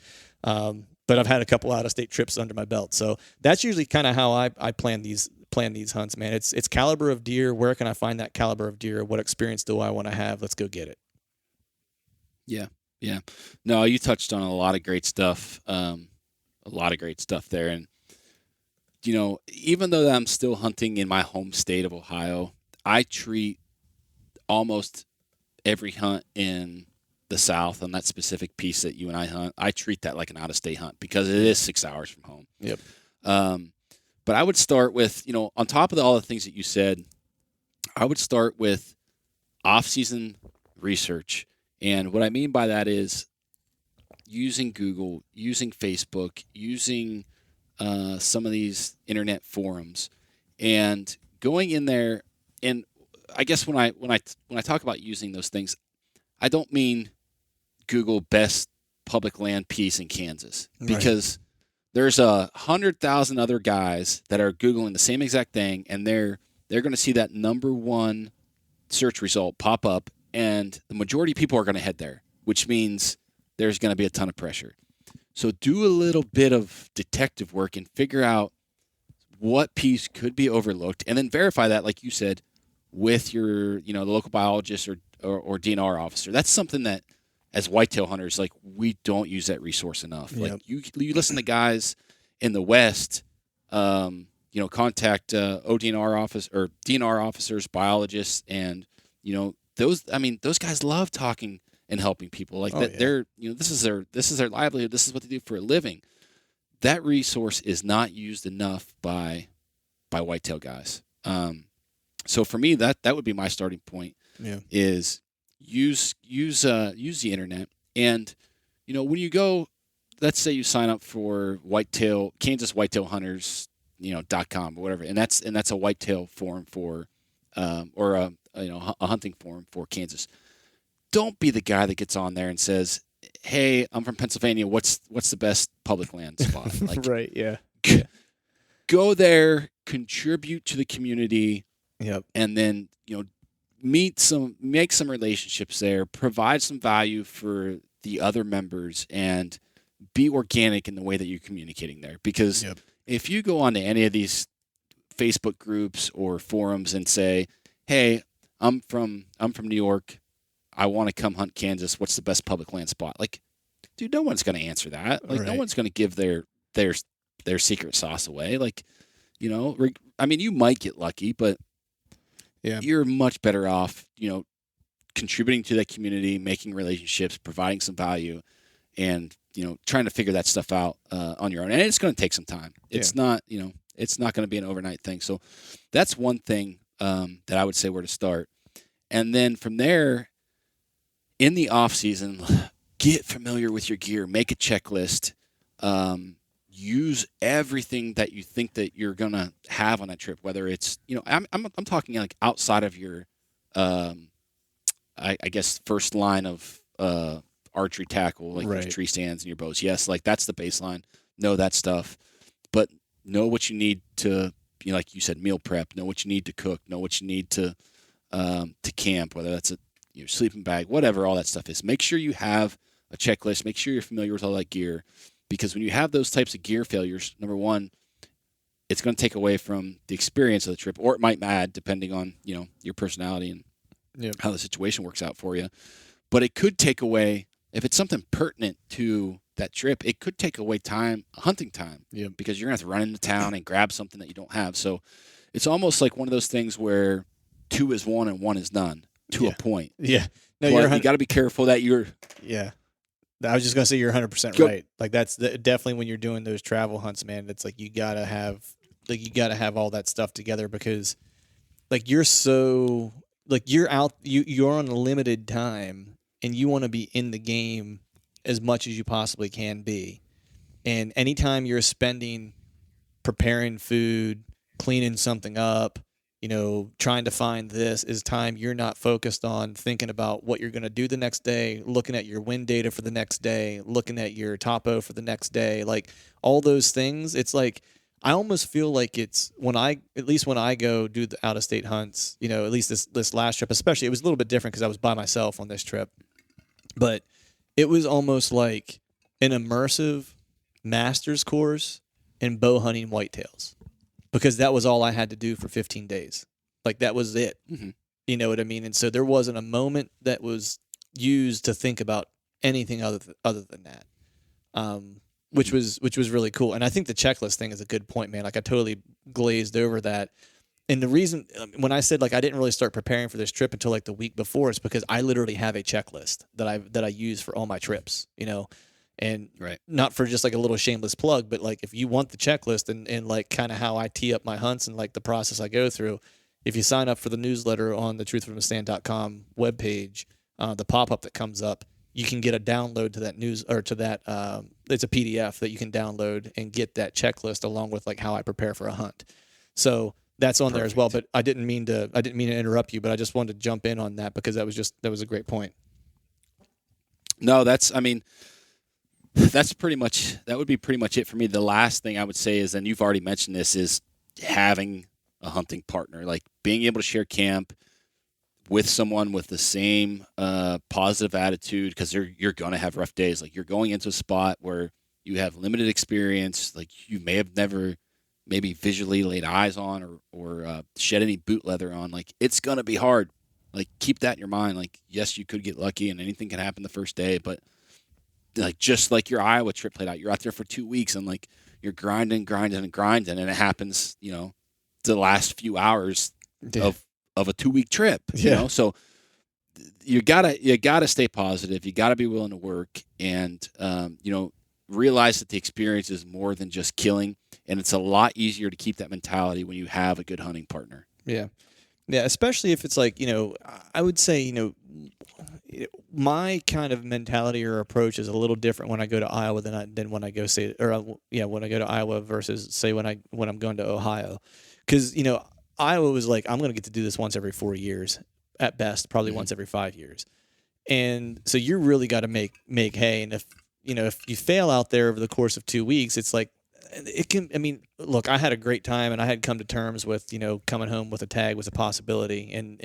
I've had a couple out of state trips under my belt. So that's usually kind of how I plan these hunts, man. It's caliber of deer. Where can I find that caliber of deer? What experience do I want to have? Let's go get it. Yeah. Yeah. No, you touched on a lot of great stuff. There. And, even though I'm still hunting in my home state of Ohio, I treat almost every hunt in the South on that specific piece that you and I hunt, I treat that like an out-of-state hunt because it is 6 hours from home. Yep. But I would start with, on top of all the things that you said, I would start with off-season research. And what I mean by that is using Google, using Facebook, using some of these internet forums, and going in there. And I guess when I talk about using those things, I don't mean Google best public land piece in Kansas, because there's 100,000 other guys that are Googling the same exact thing, and they're going to see that number one search result pop up, and the majority of people are going to head there, which means there's going to be a ton of pressure. So do a little bit of detective work and figure out what piece could be overlooked, and then verify that, like you said, with your, the local biologist or DNR officer. That's something that, as whitetail hunters, like, we don't use that resource enough. Yep. Like, you listen to guys in the West, contact ODNR office or DNR officers, biologists, and those guys love talking and helping people. Like they're this is their livelihood. This is what they do for a living. That resource is not used enough by whitetail guys. So for me, that would be my starting point. Yeah. Is use the internet. And when you go, let's say you sign up for Kansas Whitetail Hunters, .com or whatever, and that's a whitetail forum for or a hunting forum for Kansas. Don't be the guy that gets on there and says, "Hey, I'm from Pennsylvania. What's the best public land spot?" Like, right, yeah. Go there, contribute to the community. Yep. And then, make some relationships there, provide some value for the other members, and be organic in the way that you're communicating there. Because if you go on to any of these Facebook groups or forums and say, "Hey, I'm from New York. I want to come hunt Kansas. What's the best public land spot?" Like, dude, no one's going to answer that. Like, no one's going to give their secret sauce away. Like, you might get lucky, but you're much better off, contributing to that community, making relationships, providing some value, and, trying to figure that stuff out on your own. And it's going to take some time. It's not, it's not going to be an overnight thing. So that's one thing that I would say where to start. And then from there, in the off season, get familiar with your gear, make a checklist, use everything that you think that you're gonna have on that trip. Whether it's, I'm talking like outside of your, I guess first line of archery tackle, like your tree stands and your bows. Yes, like that's the baseline. know that stuff, but know what you need to, like you said, meal prep. Know what you need to cook. Know what you need to camp, whether that's a sleeping bag, whatever all that stuff is. Make sure you have a checklist. Make sure you're familiar with all that gear, because when you have those types of gear failures, number one, it's going to take away from the experience of the trip, or it might add, depending on your personality and how the situation works out for you. But it could take away, if it's something pertinent to that trip, it could take away hunting time, because you're going to have to run into town and grab something that you don't have. So it's almost like one of those things where 2 is 1 and 1 is none to a point. Yeah. No, you got to be careful that you're. Yeah. I was just going to say you're 100% right. Like that's definitely when you're doing those travel hunts, man, it's like you got to have all that stuff together, because like you're out, you're on a limited time and you want to be in the game as much as you possibly can be. And anytime you're spending preparing food, cleaning something up, trying to find this is time you're not focused on thinking about what you're going to do the next day, looking at your wind data for the next day, looking at your topo for the next day, like all those things. It's like, I almost feel like it's at least when I go do the out of state hunts, at least this last trip, especially, it was a little bit different because I was by myself on this trip, but it was almost like an immersive master's course in bow hunting whitetails, because that was all I had to do for 15 days. Like that was it. Mm-hmm. You know what I mean? And so there wasn't a moment that was used to think about anything other than that. Which was really cool. And I think the checklist thing is a good point, man. Like I totally glazed over that. And the reason when I said like I didn't really start preparing for this trip until like the week before is because I literally have a checklist that I use for all my trips, and not for just like a little shameless plug, but like if you want the checklist and like kind of how I tee up my hunts and like the process I go through, if you sign up for the newsletter on the truthfromthestand.com webpage, the pop-up that comes up, you can get a download to that news or to that. It's a PDF that you can download and get that checklist along with like how I prepare for a hunt. So that's on there as well. But I didn't mean to interrupt you, but I just wanted to jump in on that because that was a great point. No, that would be pretty much it for me. The last thing I would say is, and you've already mentioned this, is having a hunting partner, like being able to share camp with someone with the same positive attitude, because you're going to have rough days. Like you're going into a spot where you have limited experience, like you may have never maybe visually laid eyes on or shed any boot leather on. Like it's going to be hard. Like keep that in your mind. Like, yes, you could get lucky and anything can happen the first day, but like just like your Iowa trip played out, you're out there for 2 weeks and like you're grinding, and it happens, the last few hours of a 2-week trip, So you gotta stay positive. You gotta be willing to work, and realize that the experience is more than just killing, and it's a lot easier to keep that mentality when you have a good hunting partner. Yeah, especially if it's like I would say my kind of mentality or approach is a little different when I go to Iowa than when I go when I go to Iowa versus say when I'm going to Ohio, because Iowa was like, I'm going to get to do this once every 4 years at best, probably once every 5 years. And so you really got to make hay. And if you fail out there over the course of 2 weeks, it's like, look, I had a great time and I had come to terms with, coming home with a tag was a possibility. And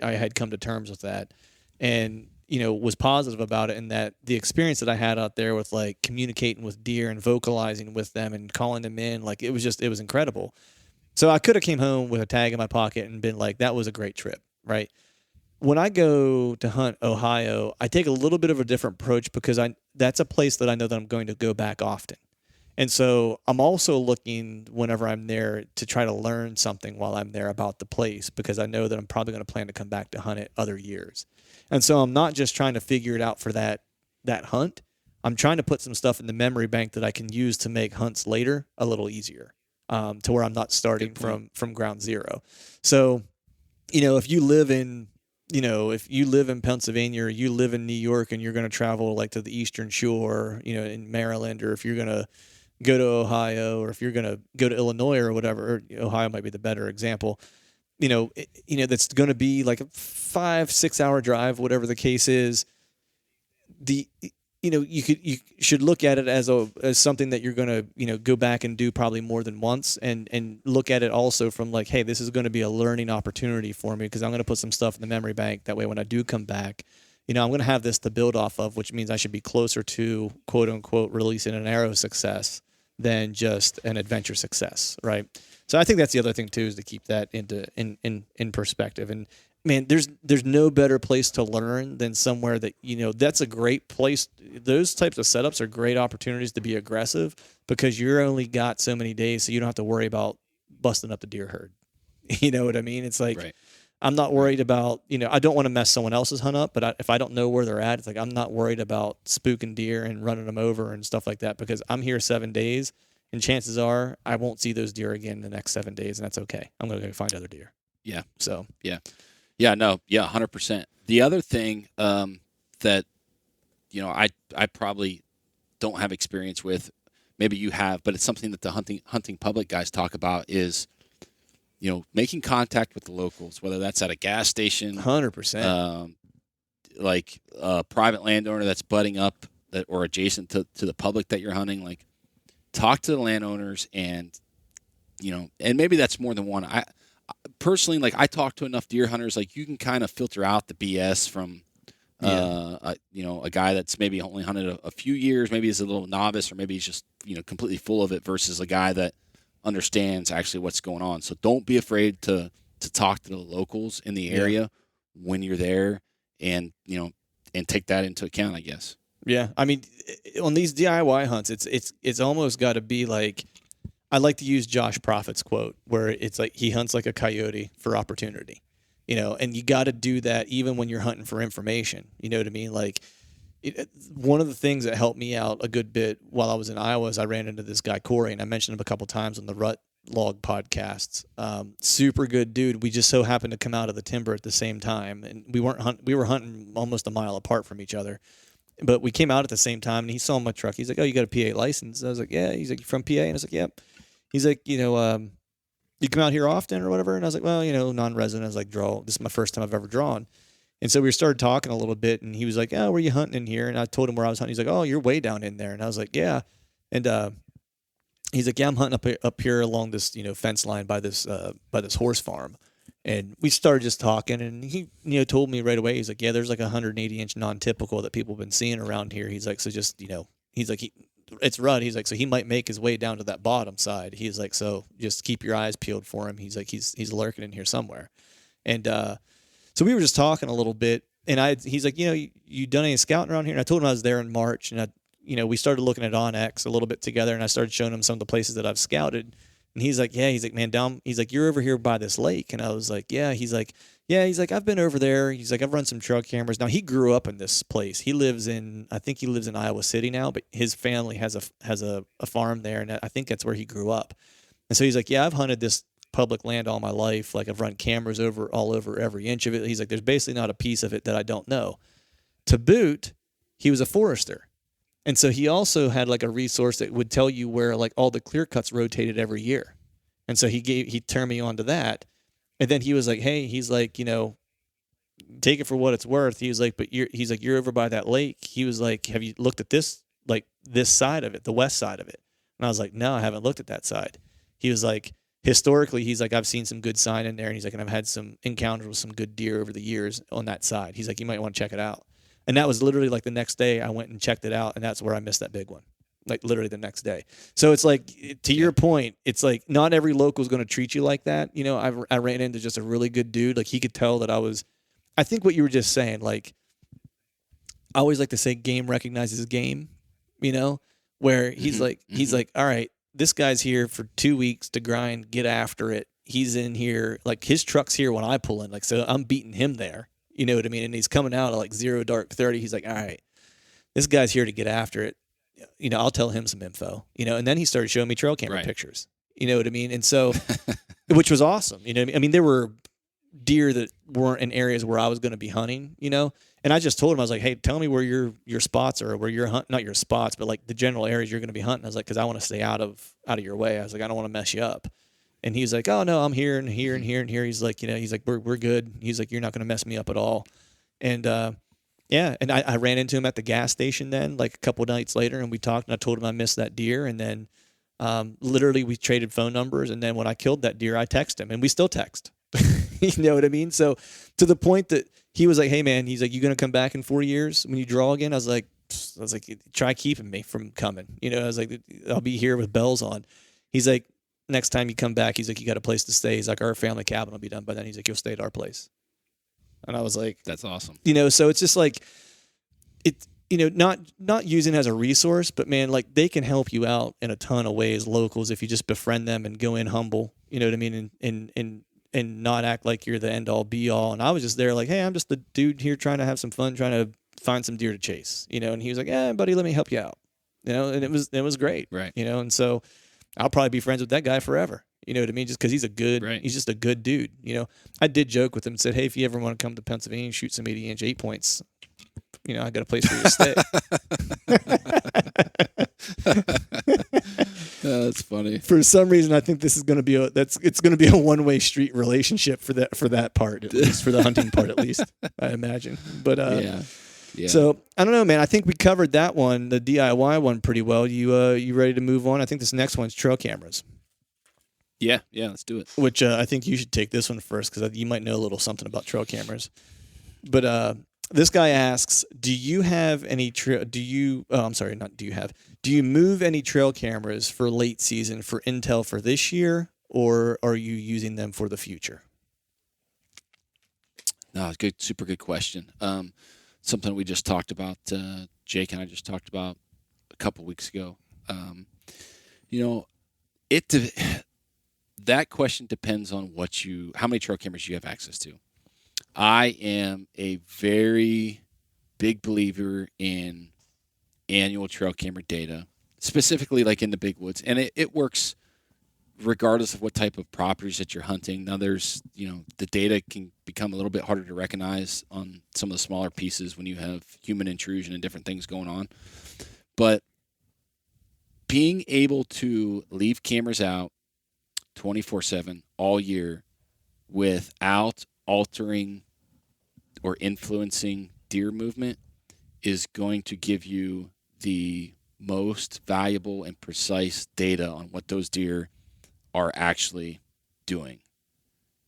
I had come to terms with that and, was positive about it. And that the experience that I had out there with like communicating with deer and vocalizing with them and calling them in, like it was incredible. So I could have came home with a tag in my pocket and been like, that was a great trip, right? When I go to hunt Ohio, I take a little bit of a different approach because that's a place that I know that I'm going to go back often. And so I'm also looking whenever I'm there to try to learn something while I'm there about the place, because I know that I'm probably going to plan to come back to hunt it other years. And so I'm not just trying to figure it out for that hunt. I'm trying to put some stuff in the memory bank that I can use to make hunts later a little easier. To where I'm not starting from ground zero. So, if you live in Pennsylvania or you live in New York and you're going to travel like to the Eastern Shore, in Maryland, or if you're going to go to Ohio, or if you're going to go to Illinois or whatever, or Ohio might be the better example, that's going to be like a 5-6 hour drive, whatever the case is. you should look at it as something that you're going to, go back and do probably more than once, and look at it also from like, hey, this is going to be a learning opportunity for me because I'm going to put some stuff in the memory bank. That way, when I do come back, I'm going to have this to build off of, which means I should be closer to quote unquote releasing an arrow success than just an adventure success, right? So I think that's the other thing too, is to keep that in perspective. And man, there's no better place to learn than somewhere that, that's a great place. Those types of setups are great opportunities to be aggressive because you're only got so many days, so you don't have to worry about busting up the deer herd. You know what I mean? It's like, Right. I'm not worried about, I don't want to mess someone else's hunt up, but if I don't know where they're at, it's like, I'm not worried about spooking deer and running them over and stuff like that because I'm here 7 days and chances are I won't see those deer again in the next 7 days. And that's okay. I'm going to go find other deer. Yeah. So, yeah. Yeah, no, yeah, 100%. The other thing that, I probably don't have experience with, maybe you have, but it's something that the hunting public guys talk about is, making contact with the locals, whether that's at a gas station, 100%. like a private landowner that's butting up or adjacent to the public that you're hunting, like talk to the landowners and maybe that's more than one. I personally, like, I talk to enough deer hunters, like you can kind of filter out the BS from, a guy that's maybe only hunted a few years, maybe he's a little novice, or maybe he's just, completely full of it versus a guy that understands actually what's going on. So don't be afraid to talk to the locals in the area when you're there and, and take that into account, I guess. Yeah. I mean, on these DIY hunts, it's almost got to be like, I like to use Josh Prophet's quote where it's like he hunts like a coyote for opportunity, and you got to do that even when you're hunting for information. You know what I mean? Like one of the things that helped me out a good bit while I was in Iowa is I ran into this guy, Corey, and I mentioned him a couple times on the Rut Log podcasts. Super good dude. We just so happened to come out of the timber at the same time, and we were hunting almost a mile apart from each other. But we came out at the same time, and he saw my truck. He's like, "Oh, you got a PA license?" I was like, "Yeah." He's like, "You from PA?" And I was like, "Yep." He's like, "You come out here often or whatever?" And I was like, "Well, non-resident." I was like, "Draw. This is my first time I've ever drawn." And so we started talking a little bit, and he was like, "Oh, where are you hunting in here?" And I told him where I was hunting. He's like, "Oh, you're way down in there." And I was like, "Yeah." And he's like, "Yeah, I'm hunting up here along this fence line by this horse farm." And we started just talking, and he told me right away. He's like, "Yeah, there's like a 180-inch non-typical that people have been seeing around here." He's like, "So just he's like it's Rudd." He's like, "So he might make his way down to that bottom side." He's like, "So just keep your eyes peeled for him." He's like, he's lurking in here somewhere." And so we were just talking a little bit, and he's like, "You done any scouting around here?" And I told him I was there in March, and we started looking at OnX a little bit together, and I started showing him some of the places that I've scouted. And he's like, "Yeah." He's like, "Man, down." He's like, "You're over here by this lake." And I was like, "Yeah." He's like, "Yeah." He's like, "I've been over there." He's like, "I've run some trail cameras." Now he grew up in this place. I think he lives in Iowa City now, but his family has a farm there, and I think that's where he grew up. And so he's like, "Yeah, I've hunted this public land all my life. Like I've run cameras all over every inch of it." He's like, "There's basically not a piece of it that I don't know." To boot, he was a forester. And so he also had like a resource that would tell you where like all the clear cuts rotated every year. And so he turned me on to that. And then he was like, "Hey," he's like, "take it for what it's worth." He was like, "You're over by that lake." He was like, "Have you looked at this side of it, the west side of it?" And I was like, "No, I haven't looked at that side." He was like, "Historically," he's like, "I've seen some good sign in there." And he's like, "And I've had some encounters with some good deer over the years on that side." He's like, "You might want to check it out." And that was literally like the next day I went and checked it out, and that's where I missed that big one. Like literally the next day. So it's like, to your point, it's like not every local is going to treat you like that. I ran into just a really good dude. Like he could tell that I think what you were just saying, like I always like to say game recognizes game, where he's like, "All right, this guy's here for 2 weeks to grind, get after it. He's in here, like his truck's here when I pull in, like, so I'm beating him there." You know what I mean? And he's coming out at like 0 dark 30. He's like, "All right, this guy's here to get after it. I'll tell him some info." And then he started showing me trail camera pictures. You know what I mean? And so, which was awesome. I mean, there were deer that weren't in areas where I was going to be hunting, and I just told him, I was like, "Hey, tell me where your spots are, where you're hunting, not your spots, but like the general areas you're going to be hunting." I was like, "Cause I want to stay out of your way." I was like, "I don't want to mess you up." And he's like, "Oh no, I'm here and here and here and here." He's like, he's like, we're good. He's like, "You're not going to mess me up at all." And Yeah, and I ran into him at the gas station then, like a couple of nights later, and we talked, and I told him I missed that deer, and then literally we traded phone numbers, and then when I killed that deer, I texted him, and we still text. You know what I mean? So to the point that he was like, "Hey man," he's like, "You gonna come back in 4 years when you draw again?" I was like, "Try keeping me from coming." You know, I was like, "I'll be here with bells on." He's like, "Next time you come back," he's like, "You got a place to stay." He's like, "Our family cabin will be done by then." He's like, "You'll stay at our place." And I was like, That's awesome. you know, so it's just like, it's, you know, not using it as a resource, but man, like they can help you out in a ton of ways, locals, if you just befriend them and go in humble, you know what I mean? And not act like you're the end all be all. And I was just there like, "Hey, I'm just the dude here trying to have some fun, trying to find some deer to chase," you know? And he was like, "Yeah, buddy, let me help you out." You know, and it was great. Right. You know, and so I'll probably be friends with that guy forever. You know what I mean? Just because he's he's just a good dude. You know, I did joke with him and said, "Hey, if you ever want to come to Pennsylvania and shoot some 80-inch 8-points, you know, I got a place for you to stay." That's funny. For some reason, I think this is going to be it's going to be a one-way street relationship for that part, at least for the hunting part, at least I imagine. But Yeah. So I don't know, man. I think we covered that one, the DIY one, pretty well. You ready to move on? I think this next one's trail cameras. Yeah, let's do it. Which I think you should take this one first because you might know a little something about trail cameras. But this guy asks, do you have any trail? Do you? Oh, I'm sorry, not do you have? Do you move any trail cameras for late season for intel for this year, or are you using them for the future? No, good, super good question. Something we just talked about. Jake and I just talked about a couple weeks ago. You know, that question depends on how many trail cameras you have access to. I am a very big believer in annual trail camera data, specifically like in the big woods, and it works regardless of what type of properties that you're hunting. Now there's, the data can become a little bit harder to recognize on some of the smaller pieces when you have human intrusion and different things going on. But being able to leave cameras out 24/7 all year without altering or influencing deer movement is going to give you the most valuable and precise data on what those deer are actually doing.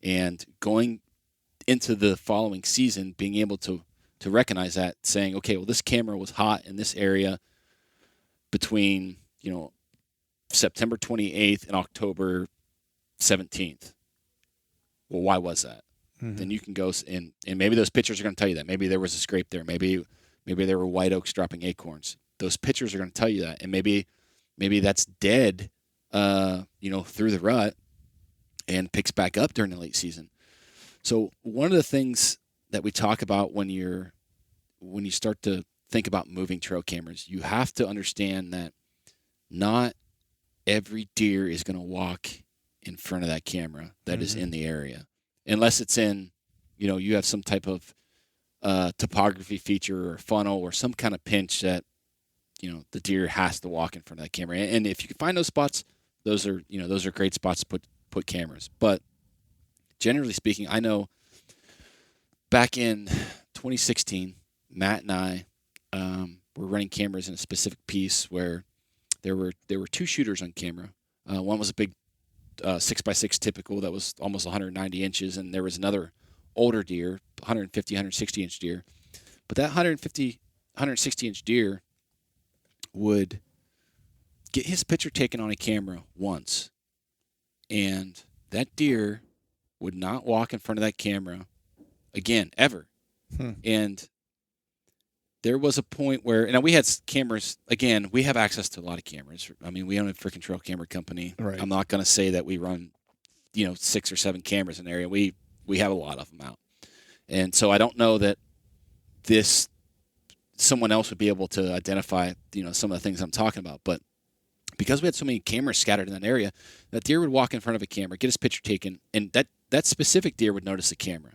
And going into the following season, being able to recognize that, saying, okay, well, this camera was hot in this area between, September 28th and October 17th. Well, why was that? Mm-hmm. Then you can go and maybe those pictures are going to tell you that. Maybe there was a scrape there. Maybe there were white oaks dropping acorns. Those pictures are going to tell you that. And maybe that's dead, through the rut and picks back up during the late season. So one of the things that we talk about when you start to think about moving trail cameras, you have to understand that not every deer is going to walk in front of that camera that mm-hmm. is in the area, unless it's in, you have some type of topography feature or funnel or some kind of pinch that, the deer has to walk in front of that camera. And if you can find those spots, those are great spots to put cameras. But generally speaking, I know back in 2016, Matt and I were running cameras in a specific piece where there were two shooters on camera. One was a big 6x6 typical that was almost 190 inches, and there was another older deer, 150, 160 inch deer. But that 150, 160 inch deer would get his picture taken on a camera once, and that deer would not walk in front of that camera again, ever. And there was a point where, now we had cameras, again, we have access to a lot of cameras. I mean, we own a freaking trail camera company. Right. I'm not going to say that we run, 6 or 7 cameras in the area. We have a lot of them out. And so I don't know that someone else would be able to identify, some of the things I'm talking about. But because we had so many cameras scattered in that area, that deer would walk in front of a camera, get his picture taken, and that specific deer would notice the camera.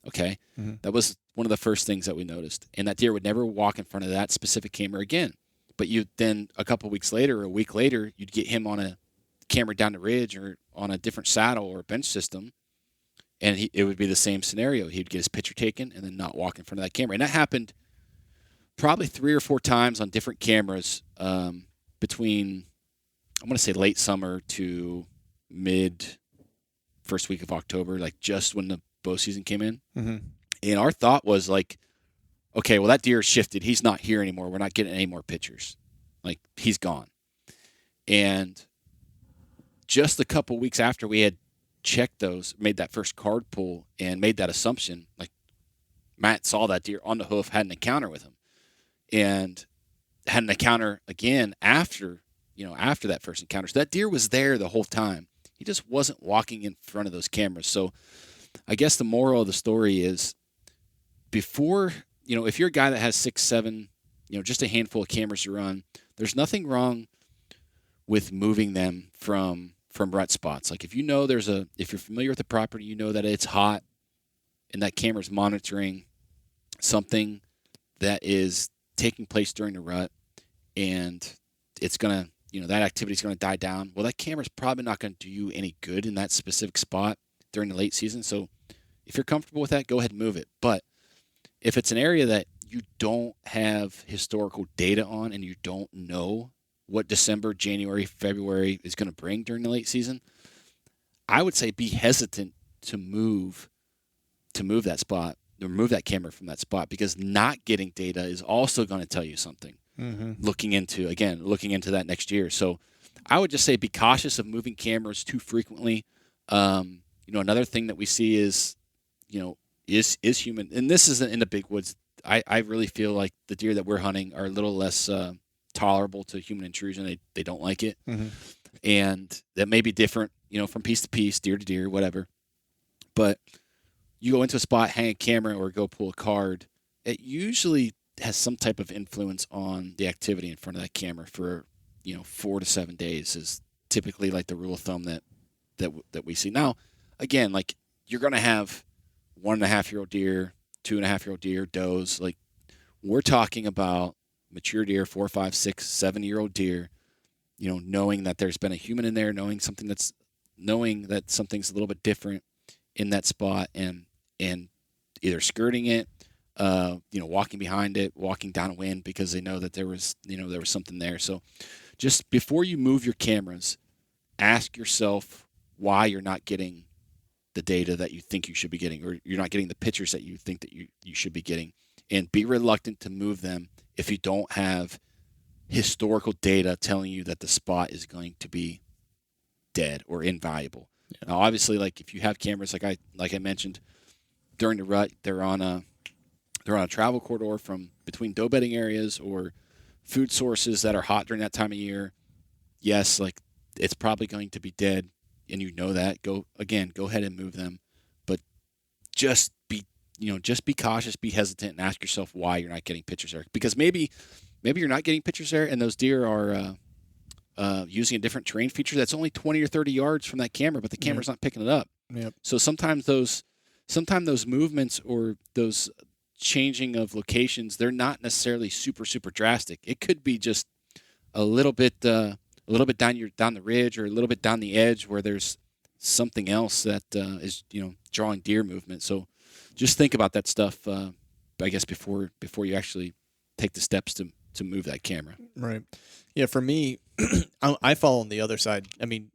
Okay? Mm-hmm. That was one of the first things that we noticed. And that deer would never walk in front of that specific camera again. But you then, a couple weeks later or a week later, you'd get him on a camera down the ridge or on a different saddle or a bench system, and it would be the same scenario. He'd get his picture taken and then not walk in front of that camera. And that happened probably 3 or 4 times on different cameras between, I'm going to say late summer to mid first week of October, like just when the bow season came in. Mm-hmm. And our thought was like, okay, well, that deer shifted. He's not here anymore. We're not getting any more pictures. Like, he's gone. And just a couple weeks after we had checked those, made that first card pull and made that assumption, like Matt saw that deer on the hoof, had an encounter with him, and had an encounter again after that first encounter. So that deer was there the whole time. He just wasn't walking in front of those cameras. So I guess the moral of the story is, before, if you're a guy that has 6, 7, just a handful of cameras you run, there's nothing wrong with moving them from rut spots. Like, if if you're familiar with the property, you know that it's hot and that camera's monitoring something that is taking place during the rut, and it's going to, that activity is going to die down. Well, that camera's probably not going to do you any good in that specific spot during the late season. So if you're comfortable with that, go ahead and move it. But if it's an area that you don't have historical data on and you don't know what December, January, February is going to bring during the late season, I would say be hesitant to move that spot or move that camera from that spot, because not getting data is also going to tell you something. Mm-hmm. Looking into that next year. So I would just say be cautious of moving cameras too frequently. Another thing that we see is human, and this isn't in the big woods. I really feel like the deer that we're hunting are a little less tolerable to human intrusion. They don't like it. Mm-hmm. And that may be different, from piece to piece, deer to deer, whatever. But you go into a spot, hang a camera, or go pull a card, it usually has some type of influence on the activity in front of that camera for 4 to 7 days is typically like the rule of thumb that we see. Now, again, like, you're going to have 1.5-year-old deer, 2.5-year-old deer, does. Like, we're talking about mature deer, 4, 5, 6, 7-year-old deer, knowing that there's been a human in there, knowing that something's a little bit different in that spot, and either skirting it, walking behind it, walking downwind because they know that there was something there. So just before you move your cameras, ask yourself why you're not getting the data that you think you should be getting, or you're not getting the pictures that you think that you should be getting, and be reluctant to move them if you don't have historical data telling you that the spot is going to be dead or invaluable. Yeah. Now, obviously, like, if you have cameras, like I mentioned, during the rut, they're on a travel corridor from between doe bedding areas or food sources that are hot during that time of year. Yes, like, it's probably going to be dead, and that. Go ahead and move them, but just be cautious, be hesitant, and ask yourself why you're not getting pictures there. Because maybe you're not getting pictures there, and those deer are using a different terrain feature that's only 20 or 30 yards from that camera, but the camera's not picking it up. Yep. So sometimes those movements or those changing of locations, they're not necessarily super, super drastic. It could be just a little bit down the ridge, or a little bit down the edge where there's something else that is drawing deer movement. So just think about that stuff, I guess, before you actually take the steps to move that camera. Right. Yeah. For me, I fall on the other side. I mean,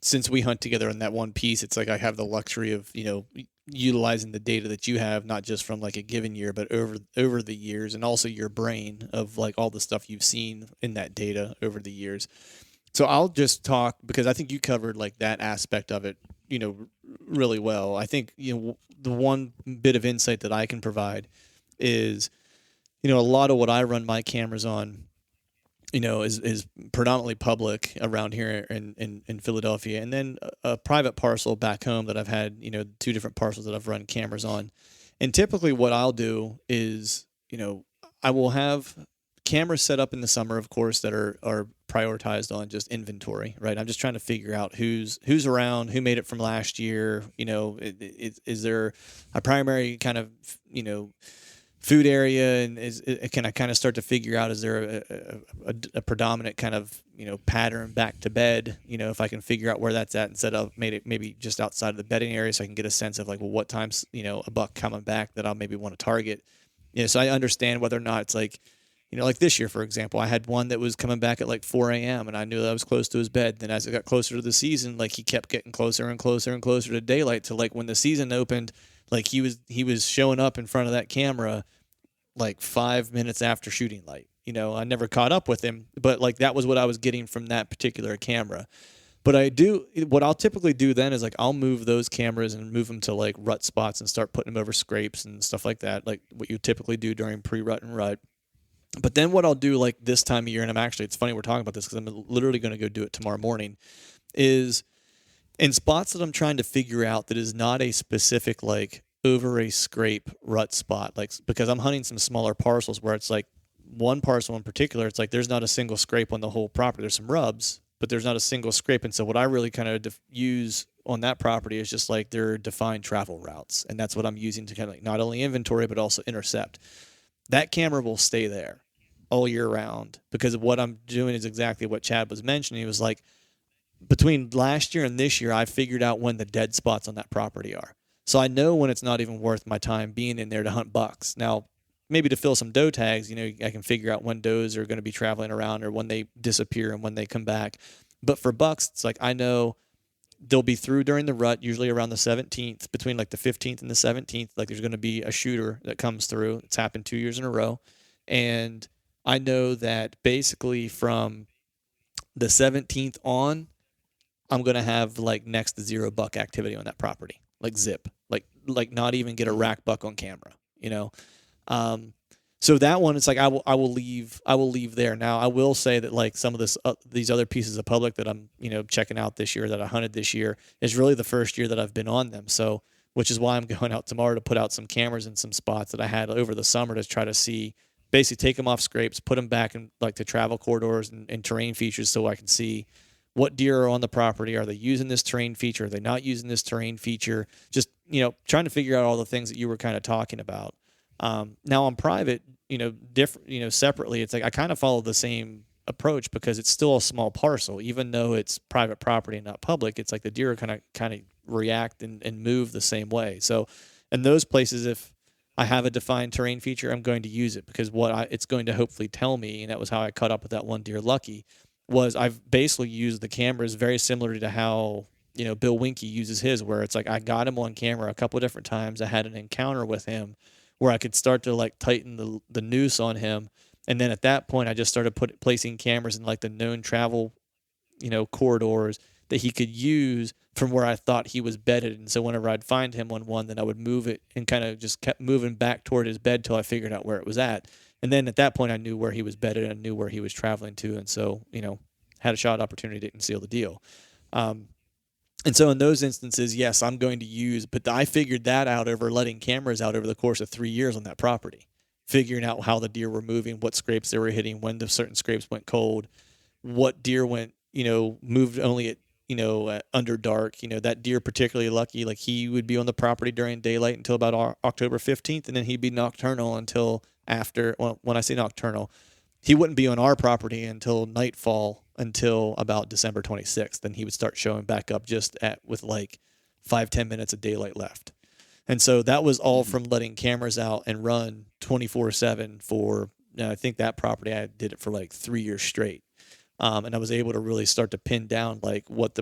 since we hunt together on that one piece, it's like I have the luxury of utilizing the data that you have, not just from like a given year, but over the years, and also your brain of like all the stuff you've seen in that data over the years. So I'll just talk, because I think you covered like that aspect of it, really well. I think, the one bit of insight that I can provide is, a lot of what I run my cameras on, is predominantly public around here in Philadelphia, and then a private parcel back home that I've had, 2 different parcels that I've run cameras on. And typically what I'll do is, I will have cameras set up in the summer, of course, that are prioritized on just inventory, right? I'm just trying to figure out who's around, who made it from last year. Is there a primary kind of, food area, and can I kind of start to figure out, is there a predominant kind of pattern back to bed, if I can figure out where that's at, instead of maybe just outside of the bedding area, so I can get a sense of like, well, what time's a buck coming back that I'll maybe want to target. So I understand whether or not it's like, like this year, for example, I had one that was coming back at like 4 a.m. and I knew that I was close to his bed. Then as it got closer to the season, like he kept getting closer and closer and closer to daylight, to like when the season opened, like he was showing up in front of that camera like 5 minutes after shooting light. I never caught up with him, but like that was what I was getting from that particular camera. But what I'll typically do then is like I'll move those cameras and move them to like rut spots and start putting them over scrapes and stuff like that, like what you typically do during pre-rut and rut. But then what I'll do like this time of year, and it's funny we're talking about this because I'm literally going to go do it tomorrow morning, is in spots that I'm trying to figure out that is not a specific like over a scrape rut spot, like because I'm hunting some smaller parcels where it's like one parcel in particular, it's like there's not a single scrape on the whole property. There's some rubs, but there's not a single scrape. And so what I really kind of use on that property is just like their defined travel routes. And that's what I'm using to kind of like not only inventory, but also intercept. That camera will stay there all year round because of what I'm doing is exactly what Chad was mentioning. He was like, between last year and this year, I figured out when the dead spots on that property are. So I know when it's not even worth my time being in there to hunt bucks. Now, maybe to fill some doe tags, I can figure out when does are going to be traveling around or when they disappear and when they come back. But for bucks, it's like I know they'll be through during the rut, usually around the 17th, between like the 15th and the 17th. Like there's going to be a shooter that comes through. It's happened 2 years in a row. And I know that basically from the 17th on, I'm going to have like next to zero buck activity on that property, like zip, like not even get a rack buck on camera, So that one, it's like I will leave there. Now I will say that like some of these other pieces of public that I'm checking out this year that I hunted this year is really the first year that I've been on them. So which is why I'm going out tomorrow to put out some cameras in some spots that I had over the summer to try to see, basically take them off scrapes, put them back in like the travel corridors and terrain features so I can see what deer are on the property. Are they using this terrain feature? Are they not using this terrain feature? Just, trying to figure out all the things that you were kind of talking about. Now on private, different, separately, it's like I kind of follow the same approach because it's still a small parcel, even though it's private property and not public. It's like the deer kind of react and move the same way. So in those places, if I have a defined terrain feature, I'm going to use it because it's going to hopefully tell me, and that was how I caught up with that one deer Lucky, was I've basically used the cameras very similar to how, Bill Winke uses his, where it's like I got him on camera a couple of different times. I had an encounter with him where I could start to like tighten the noose on him. And then at that point, I just started placing cameras in like the known travel, corridors that he could use from where I thought he was bedded. And so whenever I'd find him on one, then I would move it and kind of just kept moving back toward his bed till I figured out where it was at. And then at that point, I knew where he was bedded and knew where he was traveling to. And so, had a shot opportunity to seal the deal. And so in those instances, yes, I'm going to use, but I figured that out over letting cameras out over the course of 3 years on that property, figuring out how the deer were moving, what scrapes they were hitting, when the certain scrapes went cold, what deer went, moved only at, under dark. That deer particularly Lucky, like he would be on the property during daylight until about October 15th, and then he'd be nocturnal until after, well, when I say nocturnal, he wouldn't be on our property until nightfall until about December 26th. Then he would start showing back up with like 5-10 minutes of daylight left. And so that was all from letting cameras out and run 24/7 for, I think that property, I did it for like 3 years straight. And I was able to really start to pin down like what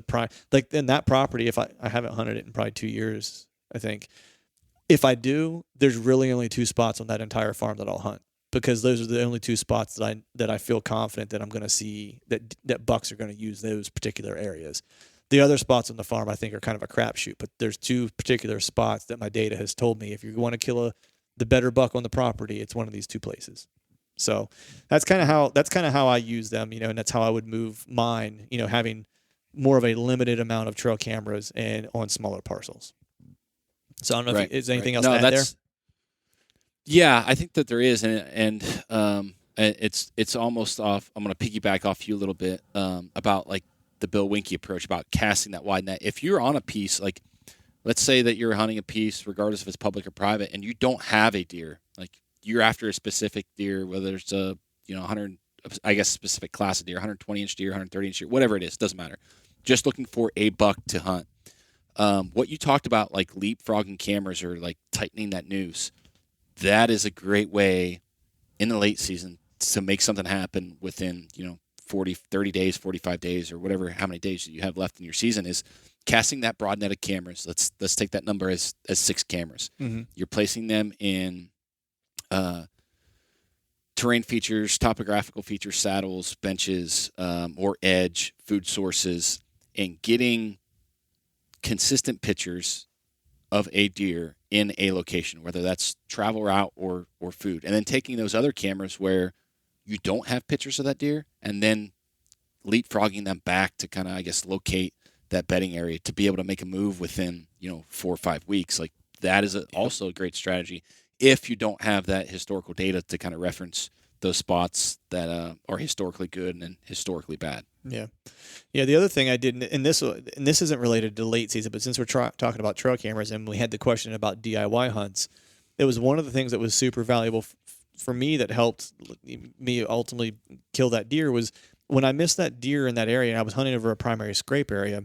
like in that property, if I haven't hunted it in probably 2 years, I think. If I do, there's really only 2 spots on that entire farm that I'll hunt, because those are the only 2 spots that I feel confident that I'm going to see that bucks are going to use those particular areas. The other spots on the farm I think are kind of a crapshoot, but there's 2 particular spots that my data has told me if you want to kill the better buck on the property, it's one of these 2 places. So that's kind of how I use them, and that's how I would move mine, having more of a limited amount of trail cameras and on smaller parcels. So I don't know if is anything else to add there. Yeah, I think that there is, and it's almost off. I'm going to piggyback off you a little bit about like the Bill Winke approach about casting that wide net. If you're on a piece, like let's say that you're hunting a piece, regardless if it's public or private, and you don't have a deer, like you're after a specific deer, whether it's a 100, I guess specific class of deer, 120-inch deer, 130-inch deer, whatever it is, doesn't matter. Just looking for a buck to hunt. What you talked about, like leapfrogging cameras or like tightening that noose. that is a great way in the late season to make something happen within, 40, 30 days, 45 days, or whatever, how many days you have left in your season, is casting that broad net of cameras. Let's take that number as 6 cameras. Mm-hmm. You're placing them in terrain features, topographical features, saddles, benches, or edge, food sources, and getting consistent pictures of a deer in a location, whether that's travel route or food. And then taking those other cameras where you don't have pictures of that deer and then leapfrogging them back to kind of, I guess, locate that bedding area to be able to make a move within, 4 or 5 weeks. Like that is also a great strategy if you don't have that historical data to kind of reference those spots that are historically good and then historically bad. Yeah. Yeah. The other thing I did, and this isn't related to late season, but since we're talking about trail cameras and we had the question about DIY hunts, it was one of the things that was super valuable for me that helped me ultimately kill that deer was when I missed that deer in that area and I was hunting over a primary scrape area.